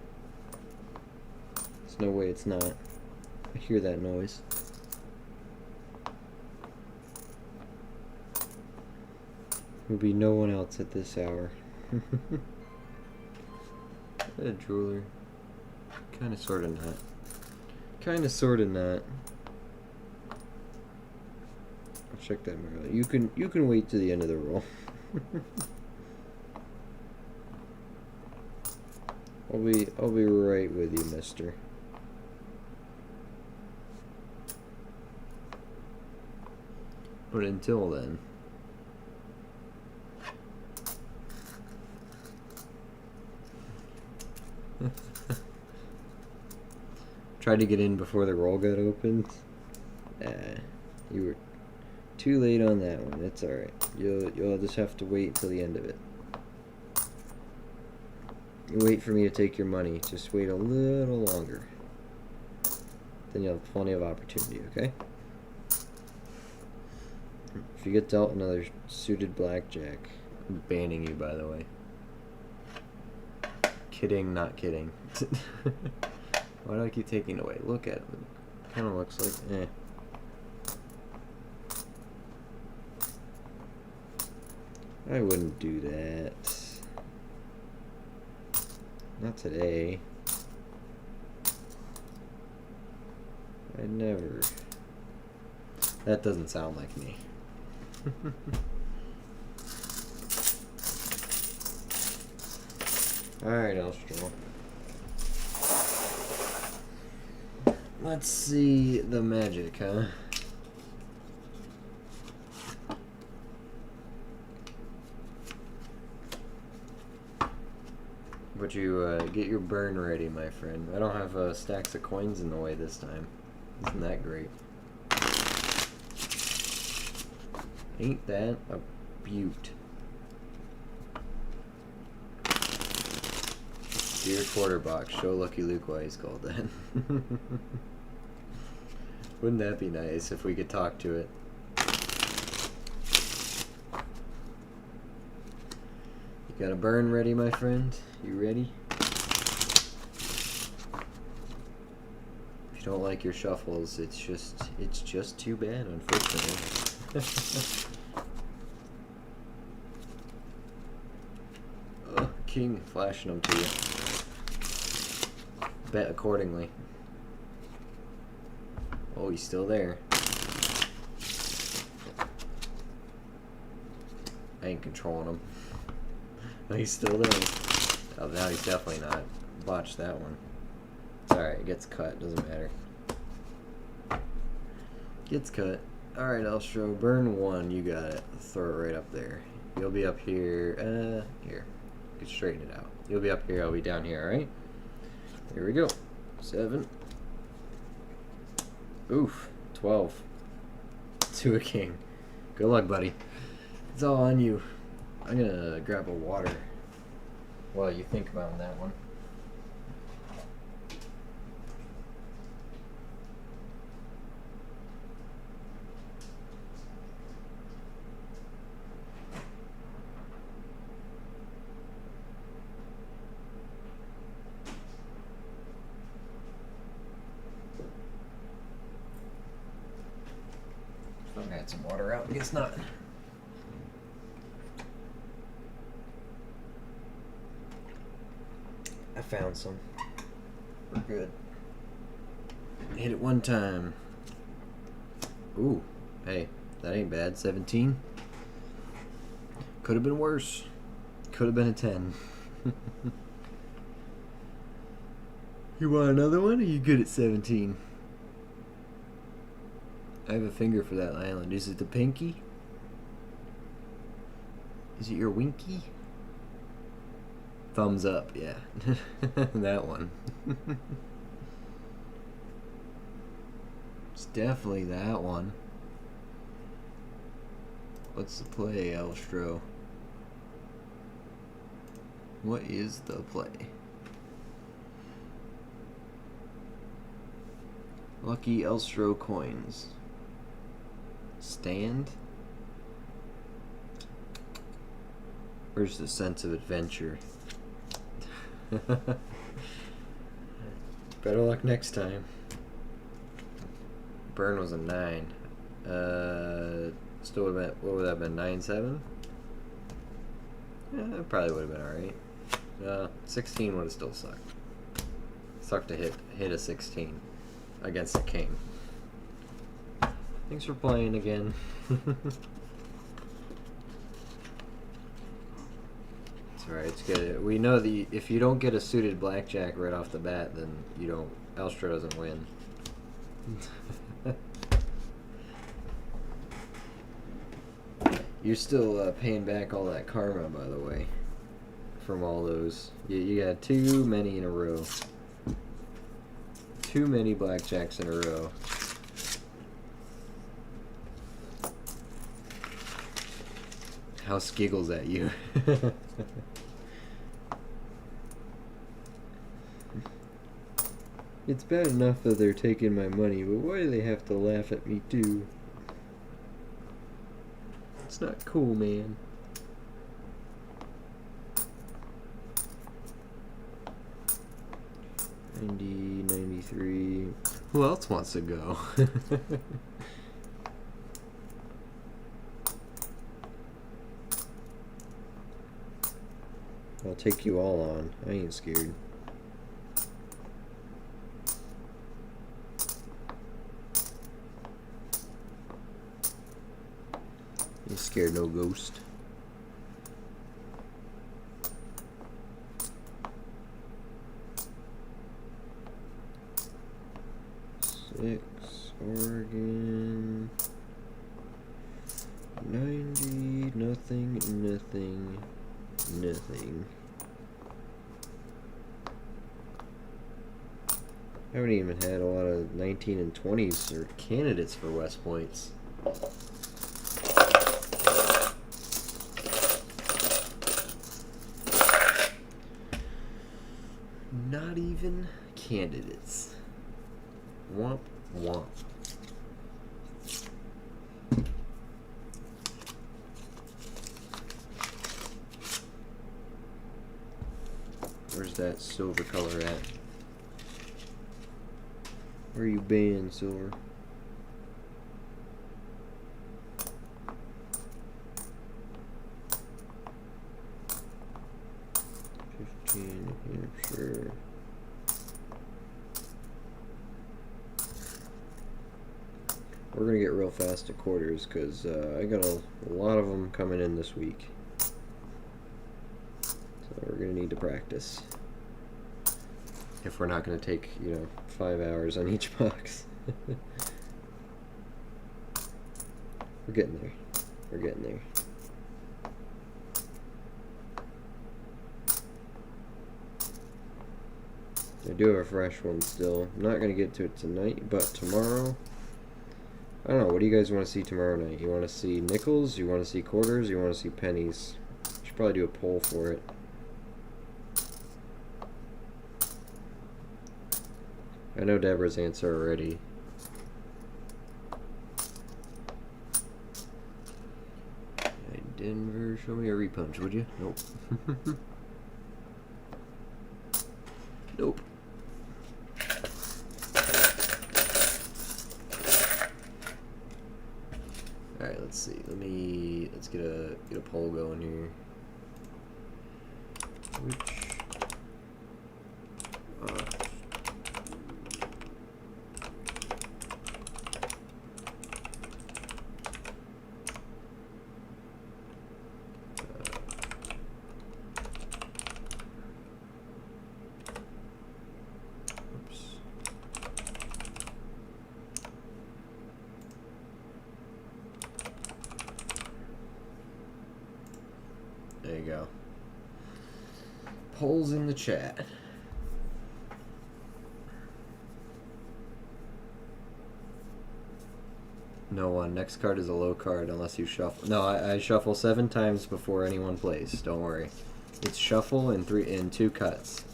A: There's no way it's not. I hear that noise. There'll be no one else at this hour. A jeweler. Kinda sorta not. Kinda sorta not. I'll check that mirror. You can wait to the end of the roll. I'll be right with you, mister. But until then. Tried to get in before the roll got opened. You were too late on that one. It's alright. You'll just have to wait till the end of it. You wait for me to take your money. Just wait a little longer. Then you'll have plenty of opportunity, okay? If you get dealt another suited blackjack, I'm banning you, by the way. Kidding, not kidding. Why do I keep taking it away? Look at it. Kind of looks like, I wouldn't do that. Not today. I'd never. That doesn't sound like me. Alright, Elstro. Let's see the magic, huh? But you get your burn ready, my friend. I don't have stacks of coins in the way this time. Isn't that great? Ain't that a beaut? Dear quarter box, show Lucky Luke why he's called that. Wouldn't that be nice if we could talk to it? You got a burn ready, my friend? You ready? If you don't like your shuffles, it's just too bad, unfortunately. King flashing them to you. Bet accordingly. Oh, he's still there. I ain't controlling him. No, he's still there. Oh, now he's definitely not. Botched that one. It's alright, it gets cut, doesn't matter. Gets cut. Alright, Elstro, burn one, you got it. Throw it right up there. You'll be up here, here. You can straighten it out. You'll be up here, I'll be down here, alright? Here we go. 7. Oof. 12. To a king. Good luck, buddy. It's all on you. I'm gonna grab a water while you think about that one. I had some water out, I guess not. I found some. We're good. Hit it one time. Ooh, hey, that ain't bad. 17. Could have been worse. Could have been a 10. You want another one? Or are you good at 17? I have a finger for that island. Is it the pinky? Is it your winky? Thumbs up, yeah. That one. It's definitely that one. What's the play, Elstro? What is the play? Lucky Elstro coins. Stand? Where's the sense of adventure? Better luck next time. Burn was a 9. Still would have been, what would that have been, 9-7? Yeah, that probably would have been alright. 16 would have still sucked. Sucked to hit a 16 against a king. Thanks for playing again. It's alright, it's good. We know that if you don't get a suited blackjack right off the bat, then you don't. Elstro doesn't win. You're still paying back all that karma, by the way, from all those. You got too many in a row. Too many blackjacks in a row. House giggles at you. It's bad enough that they're taking my money, but why do they have to laugh at me too? It's not cool, man. $90, $93. Who else wants to go? I'll take you all on. I ain't scared. Ain't scared no ghost. Six, Oregon. 90, nothing, nothing, nothing. I haven't even had a lot of 19 and 20s or candidates for West Points. Not even candidates. Womp womp. Where's that silver color at? Where you been, silver? New Hampshire. We're gonna get real fast to quarters because I got a lot of them coming in this week. So we're gonna need to practice. If we're not gonna take, 5 hours on each box. We're getting there. We're getting there. I do have a fresh one still. I'm not going to get to it tonight, but tomorrow, I don't know, what do you guys want to see tomorrow night? You want to see nickels, you want to see quarters, you want to see pennies? Should probably do a poll for it. I know Deborah's answer already. Denver, show me a repunch, would you? Nope. Nope. Alright, let's see. Let's get a poll going here. Which there you go. Polls in the chat. No one. Next card is a low card unless you shuffle. No, I shuffle 7 times before anyone plays. Don't worry. It's shuffle in 2 cuts.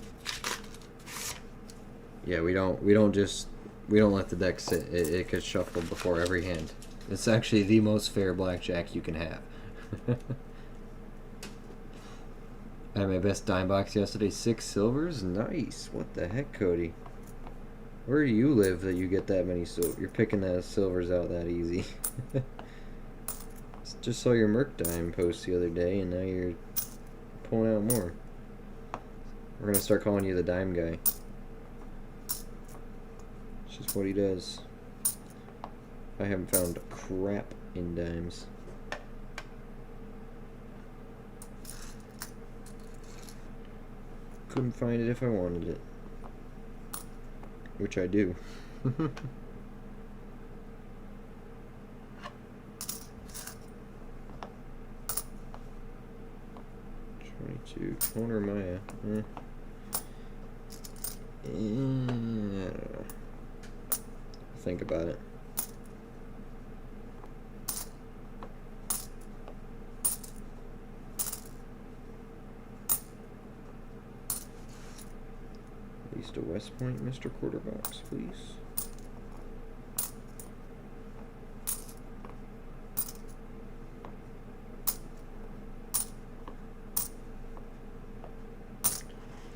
A: Yeah, we don't let the deck sit. It gets shuffled before every hand. It's actually the most fair blackjack you can have. I had my best dime box yesterday. 6 silvers? Nice. What the heck, Cody? Where do you live that you get that many silvers? You're picking that silvers out that easy. Just saw your Merc dime post the other day, and now you're pulling out more. We're gonna start calling you the dime guy. It's just what he does. I haven't found crap in dimes. Couldn't find it if I wanted it. Which I do. 22. Corner Maya. I don't know. think about it. At least a West Point, Mr. Quarterbox, please.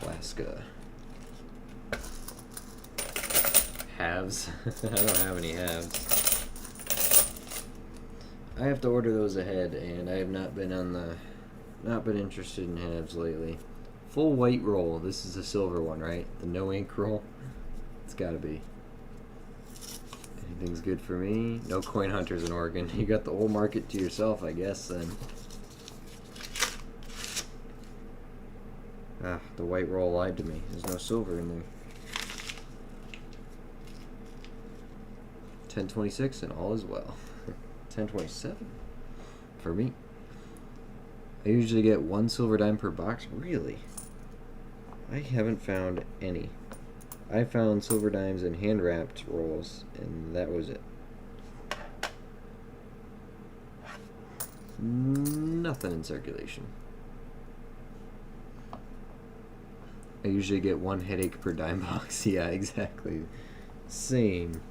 A: Alaska. Halves. I don't have any halves. I have to order those ahead, and I have not been interested in halves lately. Full white roll. This is the silver one, right? The no ink roll. It's gotta be. Anything's good for me. No coin hunters in Oregon. You got the whole market to yourself, I guess. Then. Ah, the white roll lied to me. There's no silver in there. 1026 and all is well. 1027 for me. I usually get 1 silver dime per box. Really? I haven't found any. I found silver dimes in hand wrapped rolls, and that was it. Nothing in circulation. I usually get 1 headache per dime box. Yeah, exactly. Same.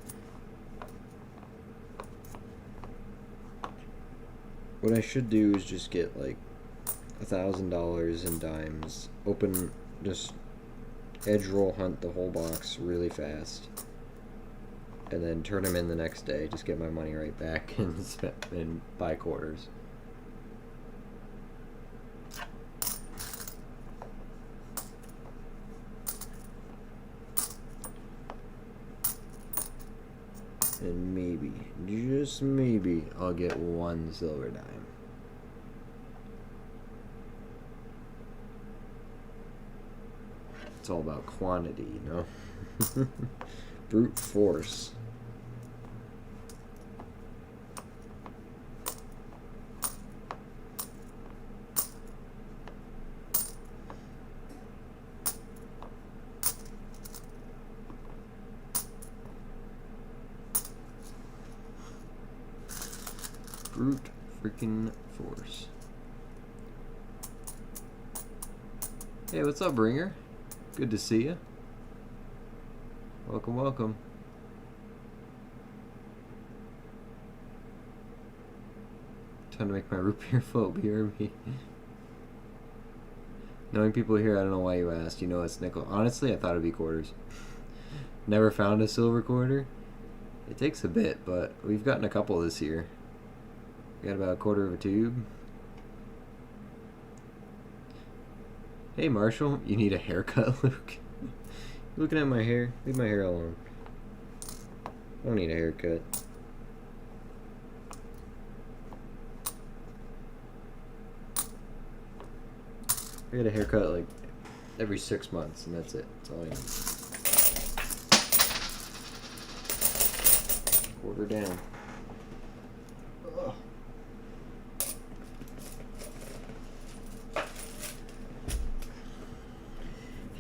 A: What I should do is just get like $1,000 in dimes, open, just edge roll hunt the whole box really fast, and then turn them in the next day. Just get my money right back and buy quarters. And maybe, just maybe, I'll get 1 silver dime. It's all about quantity, you know? Brute force. Brute freaking force. Hey, what's up, Ringer? Good to see you. Welcome, welcome. Time to make my root beer float beer me. Knowing people here, I don't know why you asked. You know it's nickel. Honestly, I thought it'd be quarters. Never found a silver quarter. It takes a bit, but we've gotten a couple this year. We got about a quarter of a tube. Hey Marshall, you need a haircut, Luke? You looking at my hair? Leave my hair alone. I don't need a haircut. I get a haircut like every 6 months, and that's it. That's all I need. Quarter down. Ugh.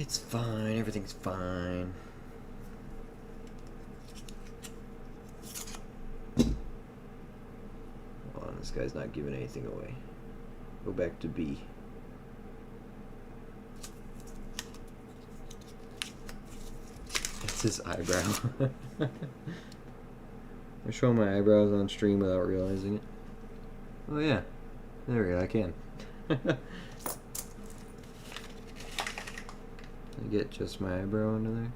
A: It's fine. Everything's fine. Hold on, this guy's not giving anything away. Go back to B. It's his eyebrow. I'm showing my eyebrows on stream without realizing it. Oh yeah. There we go, I can. I get just my eyebrow under there.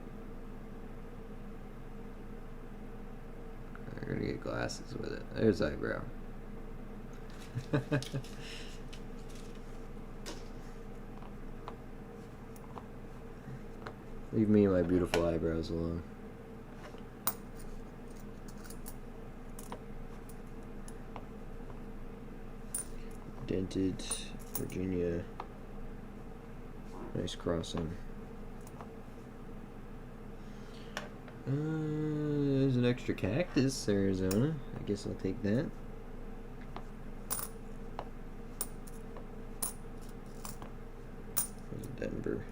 A: I'm gonna get glasses with it. There's eyebrow. Leave me and my beautiful eyebrows alone. Dented, Virginia. Nice crossing. There's an extra cactus, Arizona. I guess I'll take that. There's Denver.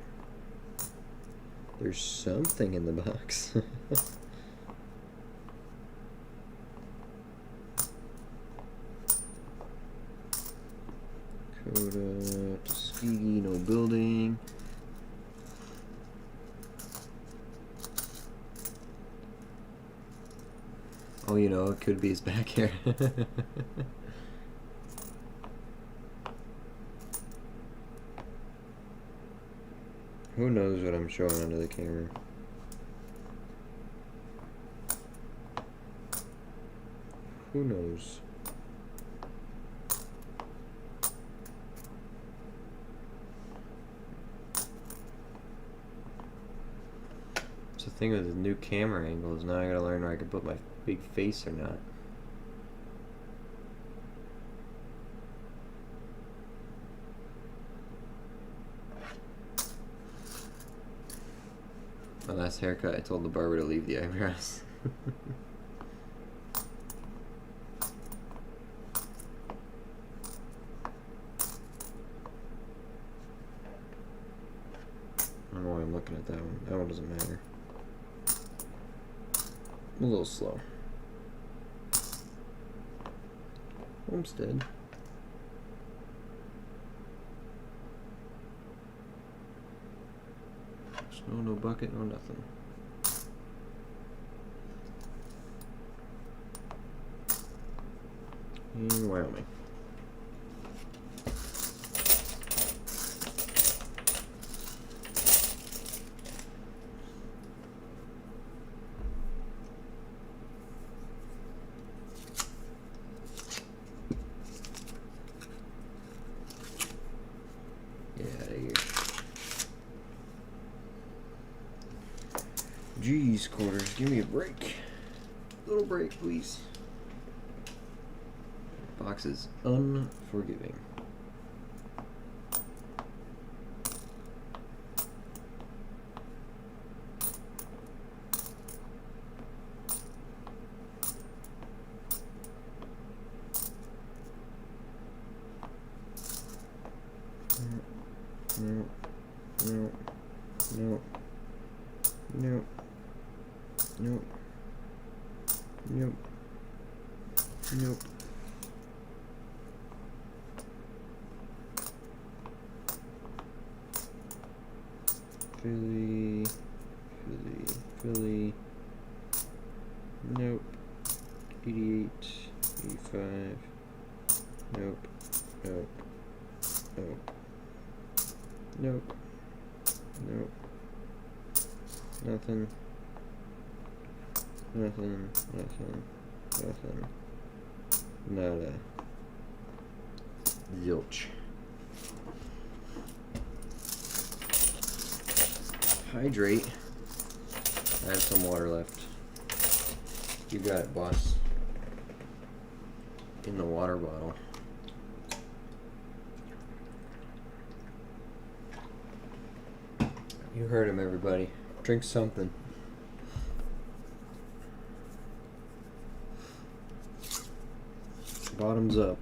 A: There's something in the box. Go to Tuskegee, no building. Oh, you know, it could be his back here. Who knows what I'm showing under the camera? Who knows? It's the thing with the new camera angles. Now I gotta learn where I can put my big face or not. My last haircut, I told the barber to leave the eyebrows. I don't know why I'm looking at that one. That one doesn't matter. I'm a little slow. Homestead. Snow, no bucket, no nothing. In Wyoming. Jeez, quarters, give me a break. Little break, please. Box is unforgiving. No, no, no, no. Nope. Nope. Nope. Philly. Nope. 88. 85. Nope. Nope. Nope. Nope. Nope. Nothing. Nothing. Nada. Zilch. Hydrate. I have some water left. You got it, boss. In the water bottle. You heard him, everybody. Drink something. Bottoms up.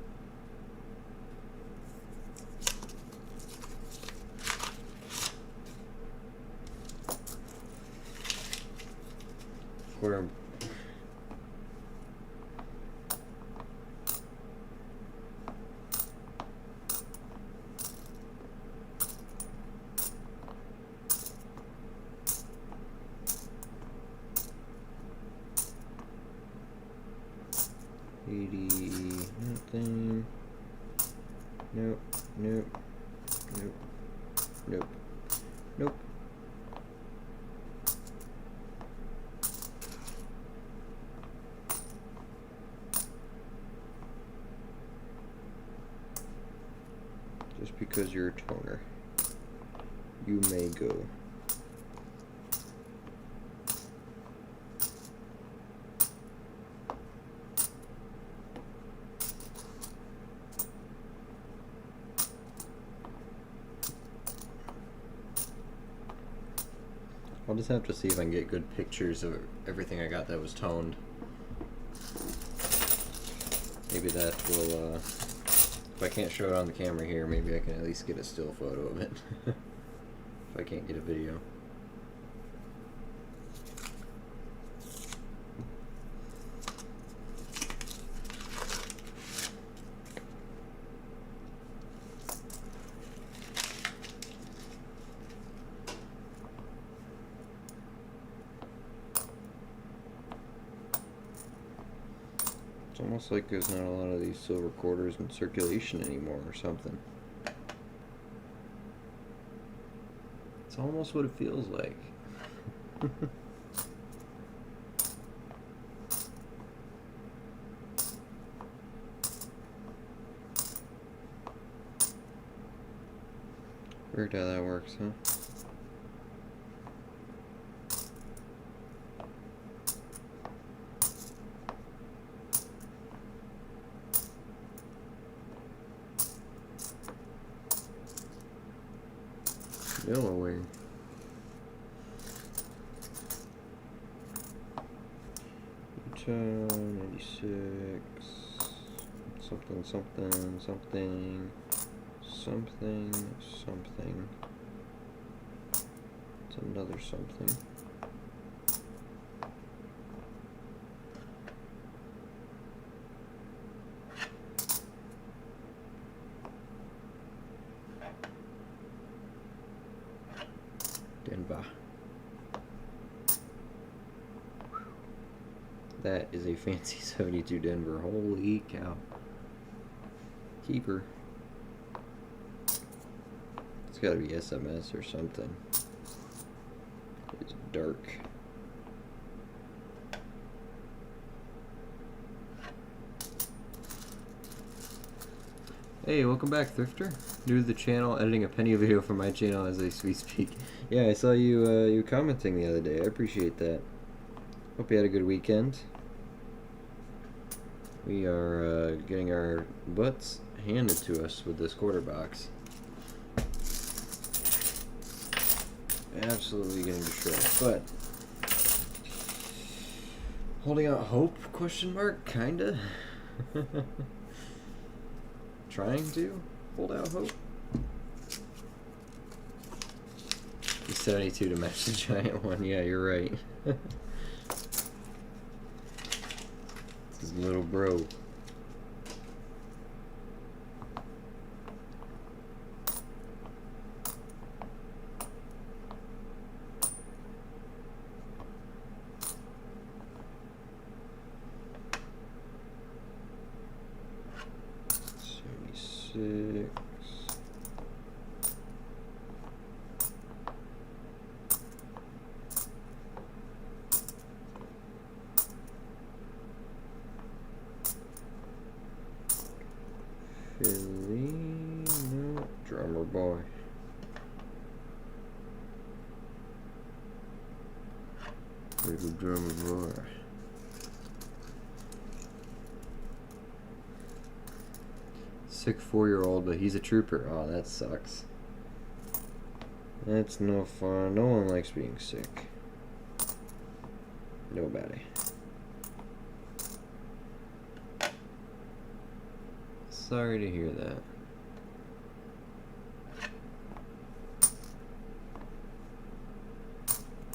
A: Quarter. Nothing. Nope. Nope. Nope. Nope. Nope. Just because you're a toner, you may go. I'll just have to see if I can get good pictures of everything I got that was toned. Maybe that will, if I can't show it on the camera here, maybe I can at least get a still photo of it. If I can't get a video. It's almost like there's not a lot of these silver quarters in circulation anymore or something. It's almost what it feels like. Weird how that works, huh? Delaware. Utah, 96. Something, something, something. Something, something. It's another something. Denver. That is a fancy 72 Denver. Holy cow. Keeper. It's gotta be SMS or something. It's dark. Hey, welcome back, Thrifter. New to the channel, editing a penny video for my channel as we speak. Yeah, I saw you commenting the other day. I appreciate that. Hope you had a good weekend. We are getting our butts handed to us with this quarter box. Absolutely getting destroyed, but holding out hope? Question mark? Kinda. Trying to hold out hope. The 72 to match the giant one. Yeah, you're right. This is little bro. Six. Philly, no, drummer boy. Little drummer boy. Sick 4-year-old, but he's a trooper. Oh, that sucks. That's no fun. No one likes being sick. Nobody. Sorry to hear that.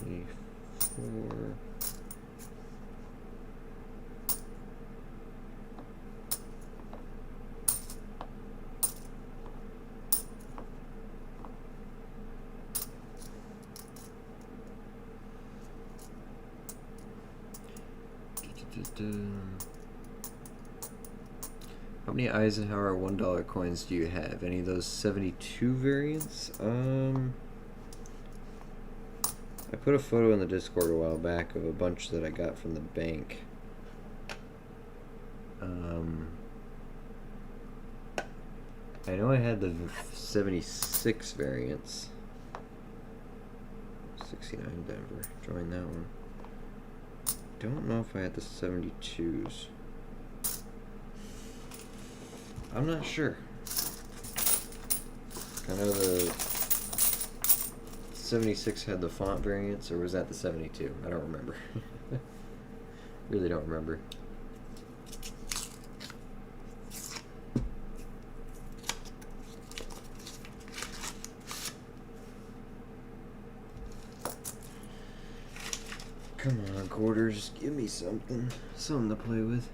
A: A4. How many Eisenhower $1 coins do you have? Any of those 72 variants? I put a photo in the Discord a while back of a bunch that I got from the bank. I know I had the 76 variants. 69 Denver. Join that one. Don't know if I had the 72s. I'm not sure. I know the 76 had the font variants, or was that the 72? I don't remember. Really don't remember. Come on, quarters, give me something. Something to play with.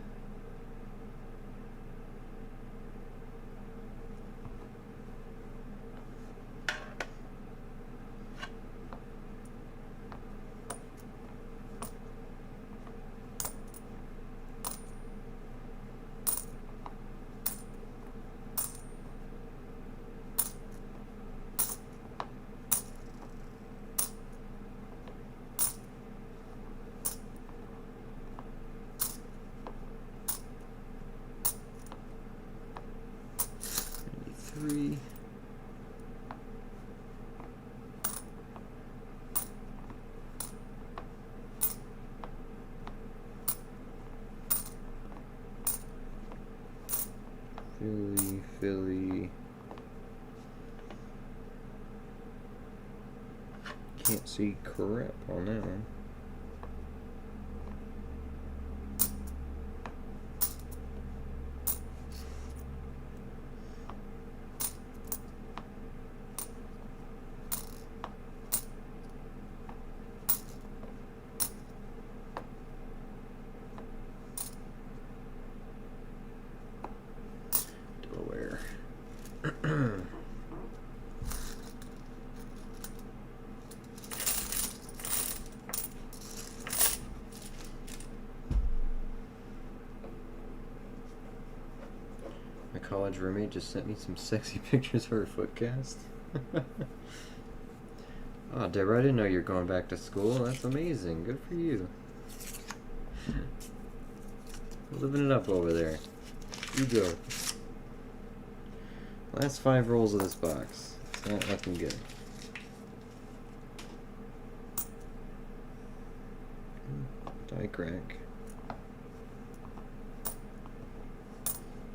A: Philly. Can't see crap on that one. Delaware. My college roommate just sent me some sexy pictures of her foot cast. Oh, Deborah, I didn't know you're going back to school. That's amazing. Good for you. Living it up over there. You go. Last 5 rolls of this box. It's not looking good. Die crack.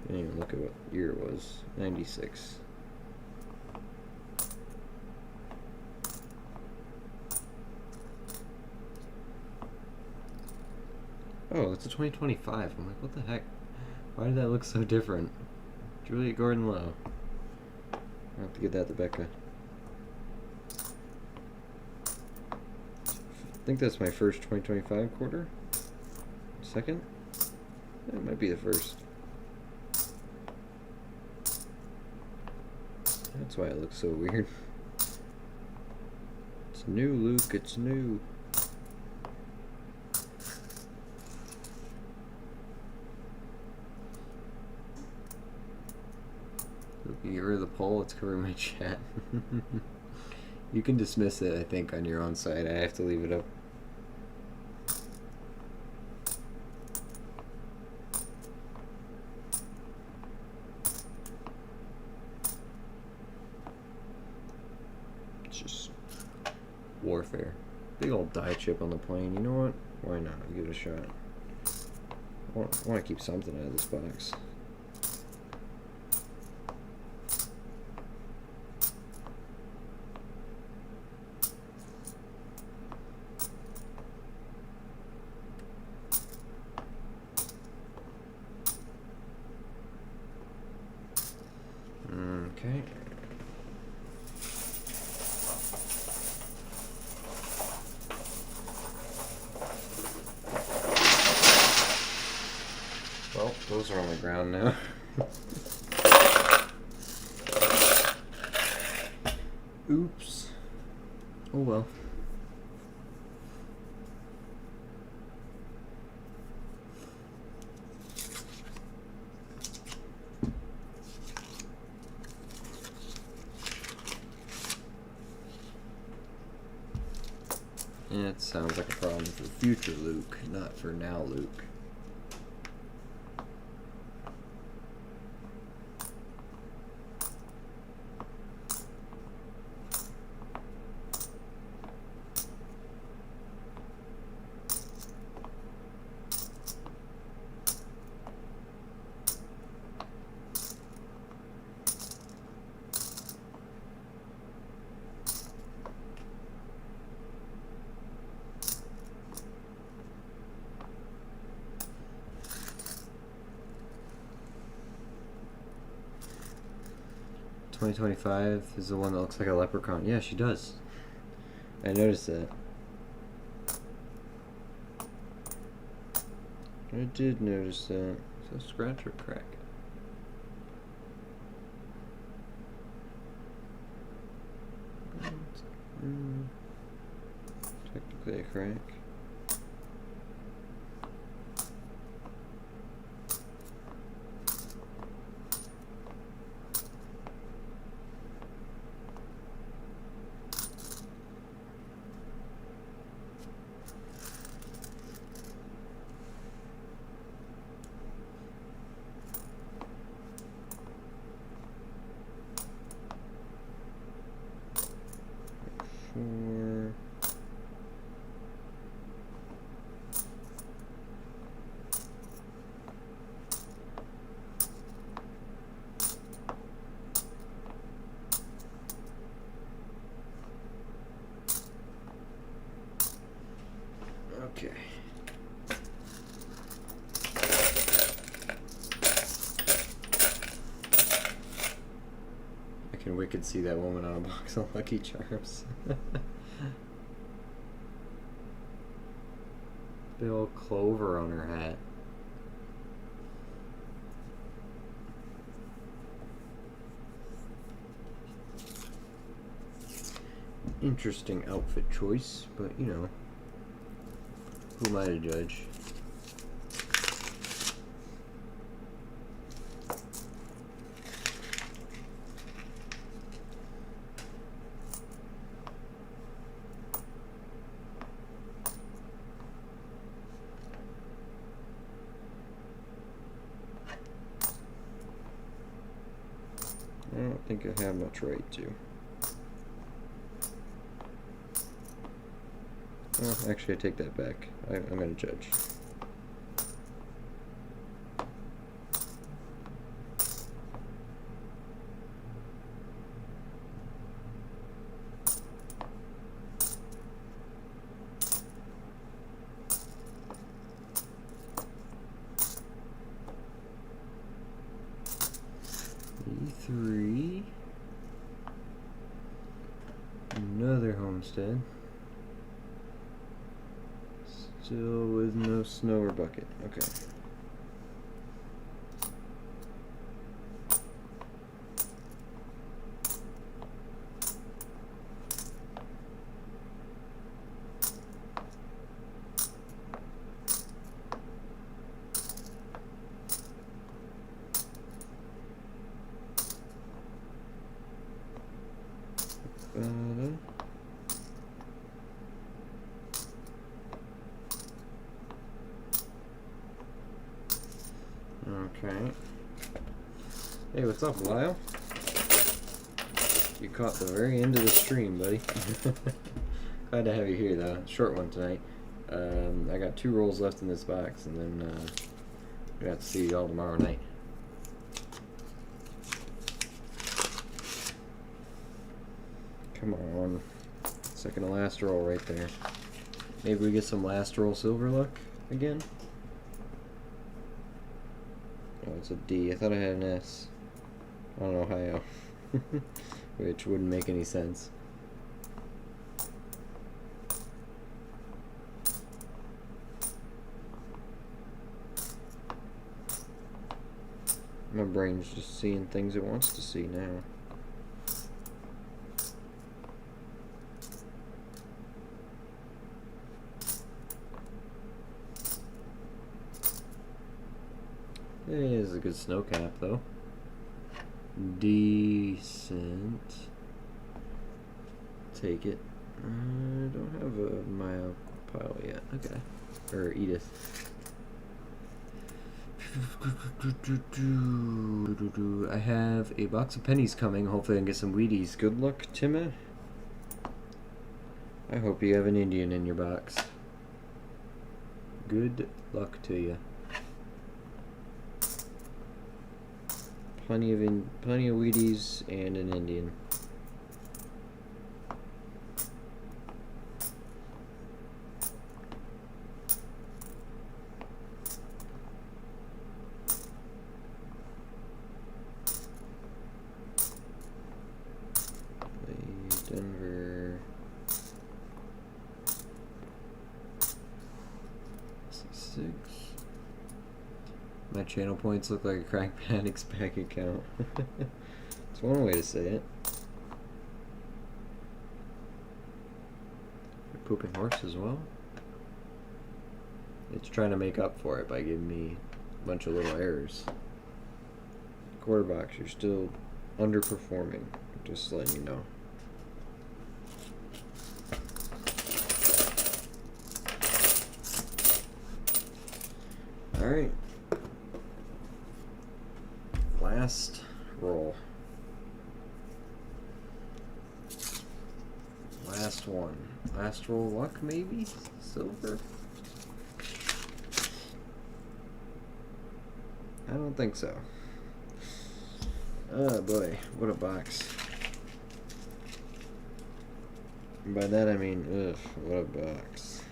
A: Didn't even look at what year it was. 96. Oh, it's a 2025. I'm like, what the heck? Why did that look so different? Julia Gordon-Lowe. I'll have to get that to Becca. I think that's my first 2025 quarter. Second? That might be the first. That's why it looks so weird. It's new, Luke. It's new. You get rid of the poll, it's covering my chat. You can dismiss it, I think, on your own side. I have to leave it up. It's just warfare. Big old die chip on the plane. You know what? Why not? I'll give it a shot. I want to keep something out of this box. Okay. Well, those are on the ground now. Oops. Oh well. It sounds like a problem for future Luke, not for now Luke. $20.25 is the one that looks like a leprechaun. Yeah, she does. I noticed that. I did notice that. So scratch or crack? Technically a crack. Okay. I can wicked see that woman on a box of Lucky Charms. Big old clover on her hat. Interesting outfit choice, but you know, who am I to judge? I don't think I have much right to. Oh, actually, I take that back. I'm going to judge. E3. Another homestead. Still with no snow or bucket. Okay. Okay. Hey, what's up, Lyle? You caught the very end of the stream, buddy. Glad to have you here, though. Short one tonight. I got 2 rolls left in this box, and then we have to see you all tomorrow night. Come on. Second to last roll right there. Maybe we get some last roll silver luck again? Oh, it's a D. I thought I had an S. On Ohio. Which wouldn't make any sense. My brain's just seeing things it wants to see now. It is a good snow cap, though. Decent. Take it. I don't have a Maya pile yet. Okay. Or Edith. I have a box of pennies coming. Hopefully I can get some Wheaties. Good luck, Timmy. I hope you have an Indian in your box. Good luck to you. Plenty of Wheaties and an Indian. Denver. 6. My channel points look like a crack paddict's bank account. It's one way to say it. A pooping horse as well. It's trying to make up for it by giving me a bunch of little errors. Quarterbox, you're still underperforming. Just letting you know. Alright. Last roll. Last one. Last roll luck, maybe? Silver? I don't think so. Oh boy, what a box. And by that I mean, ugh, what a box.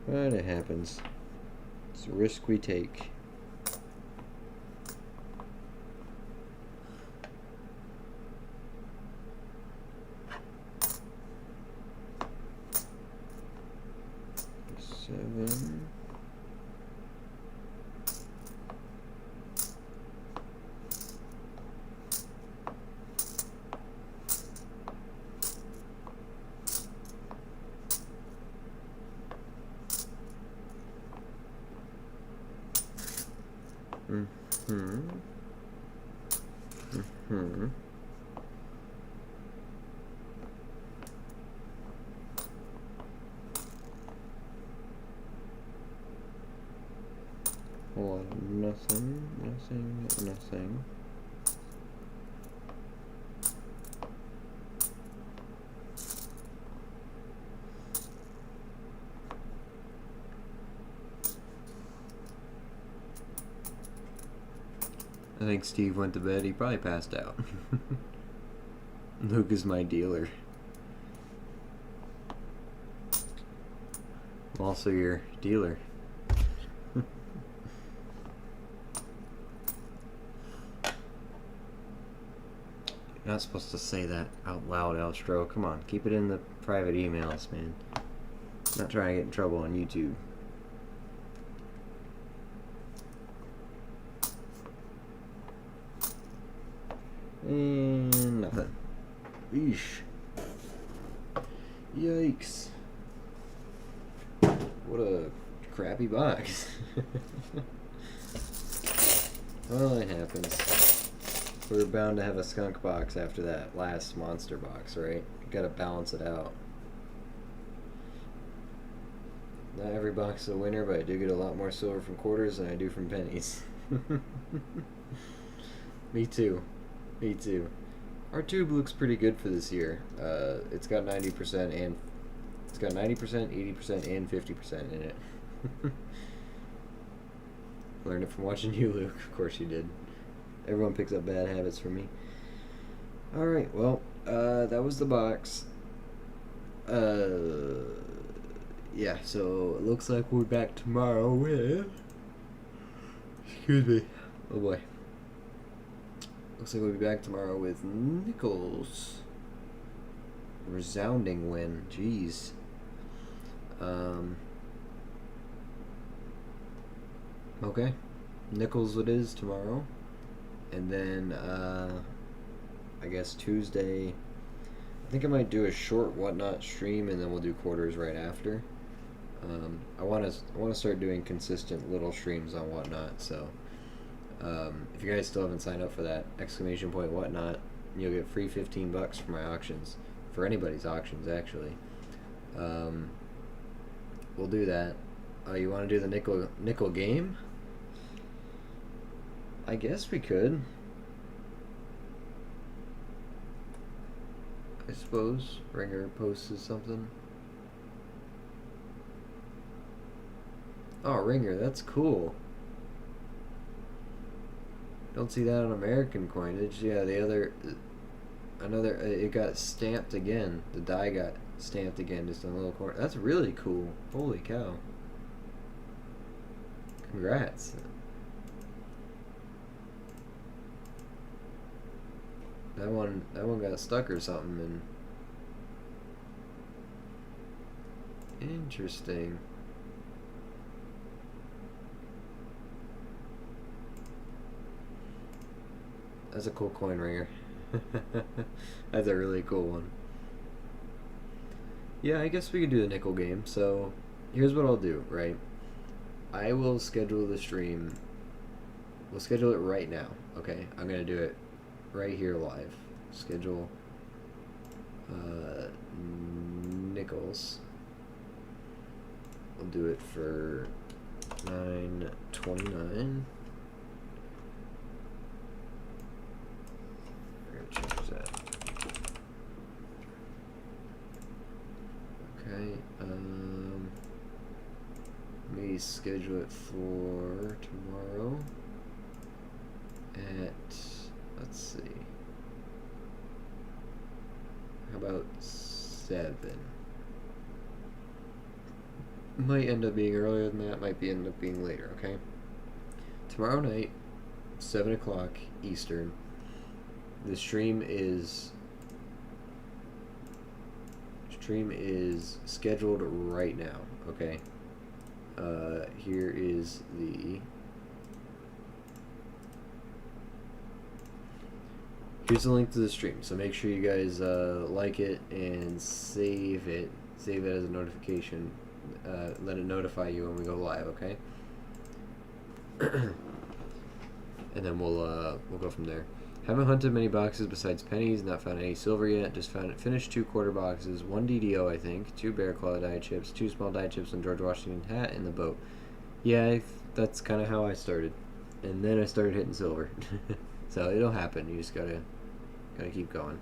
A: But it happens. It's a risk we take. Seven. Hold on, nothing. I think Steve went to bed. He probably passed out. Luke is my dealer. I'm also your dealer. You're not supposed to say that out loud, Elstro. Come on, keep it in the private emails, man. I'm not trying to get in trouble on YouTube. And nothing. Eesh. Yikes. What a crappy box. Well, it happens. We're bound to have a skunk box after that last monster box, right? Gotta balance it out. Not every box is a winner, but I do get a lot more silver from quarters than I do from pennies. Me too. Me too. Our tube looks pretty good for this year. It's got 90% and it's got 90%, 80%, and 50% in it. Learned it from watching you, Luke. Of course you did. Everyone picks up bad habits from me. Alright, well, that was the box. Yeah, so it looks like we're back tomorrow with... Excuse me. Oh boy. Looks like we'll be back tomorrow with nickels. Resounding win. Jeez. Okay. Nickels it is tomorrow. And then, I guess Tuesday, I think I might do a short whatnot stream, and then we'll do quarters right after. I want to start doing consistent little streams on whatnot. So, if you guys still haven't signed up for that, exclamation point whatnot, you'll get free $15 for my auctions, for anybody's auctions actually. We'll do that. You want to do the nickel game? I guess we could. I suppose. Ringer posts something. Oh, Ringer, that's cool. Don't see that on American coinage. Yeah, the other... Another... it got stamped again. The die got stamped again, just in a little corner. That's really cool. Holy cow. Congrats. That one got stuck or something, and interesting. That's a cool coin ringer. That's a really cool one. Yeah, I guess we could do the nickel game. So here's what I'll do, right? I will schedule the stream. We'll schedule it right now, okay? I'm gonna do it right here live. Schedule nickels. We'll do it for 9:29. We're gonna change that. Okay, let me schedule it for tomorrow at, let's see, how about 7? Might end up being earlier than that. Might be end up being later. Okay. Tomorrow night, 7 o'clock Eastern. The stream is scheduled right now. Okay. Here is here's the link to the stream. So make sure you guys like it and save it. Save it as a notification. Let it notify you when we go live. Okay. And then we'll go from there. Haven't hunted many boxes besides pennies. Not found any silver yet. Just finished 2 quarter boxes, 1 DDO I think, 2 bear claw die chips, 2 small die chips, and George Washington hat in the boat. Yeah, that's kind of how I started, and then I started hitting silver. So it'll happen. You just gotta keep going.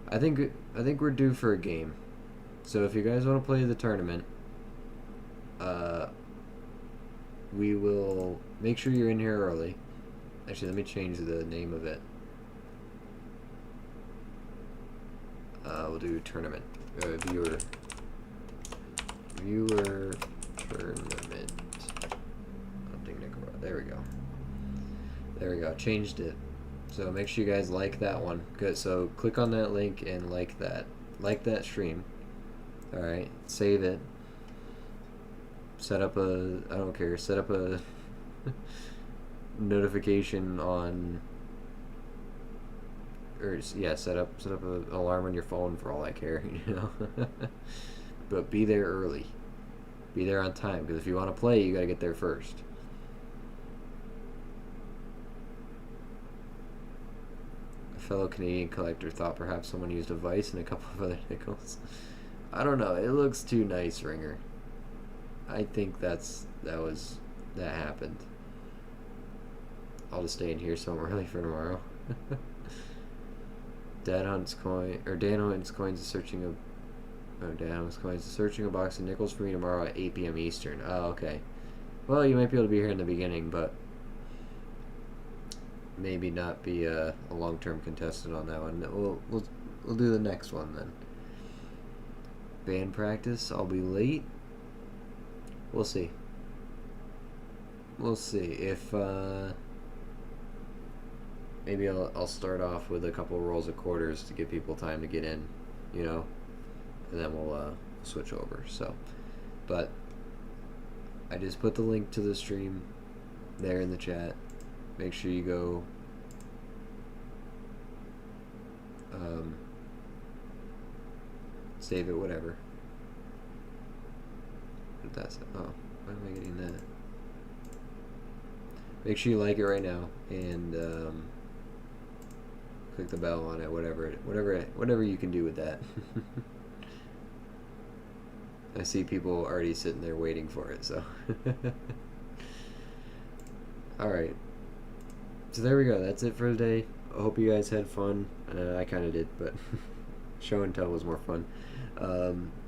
A: I think we're due for a game. So if you guys want to play the tournament, we will make sure you're in here early. Actually, let me change the name of it. We'll do tournament. Viewer tournament. There we go. There we go. Changed it. So make sure you guys like that one. Good. So click on that link and like that. Like that stream. All right. Save it. Set up a. I don't care. Set up a notification on. Or yeah, set up an alarm on your phone for all I care. You know. But be there early. Be there on time, because if you want to play, you gotta get there first. A fellow Canadian collector thought perhaps someone used a vice and a couple of other nickels. I don't know. It looks too nice, Ringer. I think that happened. I'll just stay in here so I'm early for tomorrow. Dan Hunt's coins is searching a. Oh, Dan Hunt's coins is searching a box of nickels for me tomorrow at 8 p.m. Eastern. Oh, okay. Well, you might be able to be here in the beginning, but maybe not be a long-term contestant on that one. We'll do the next one then. Band practice. I'll be late. We'll see. We'll see if maybe I'll start off with a couple rolls of quarters to give people time to get in, you know, and then we'll switch over. So, but I just put the link to the stream there in the chat. Make sure you go save it, whatever. But that's it. Oh, why am I getting that? Make sure you like it right now and click the bell on it. Whatever you can do with that. I see people already sitting there waiting for it. So, all right. So there we go. That's it for today. I hope you guys had fun. I kind of did, but show and tell was more fun.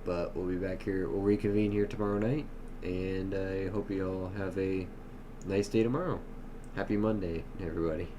A: But we'll be back here. We'll reconvene here tomorrow night, and I hope you all have a nice day tomorrow. Happy Monday, everybody.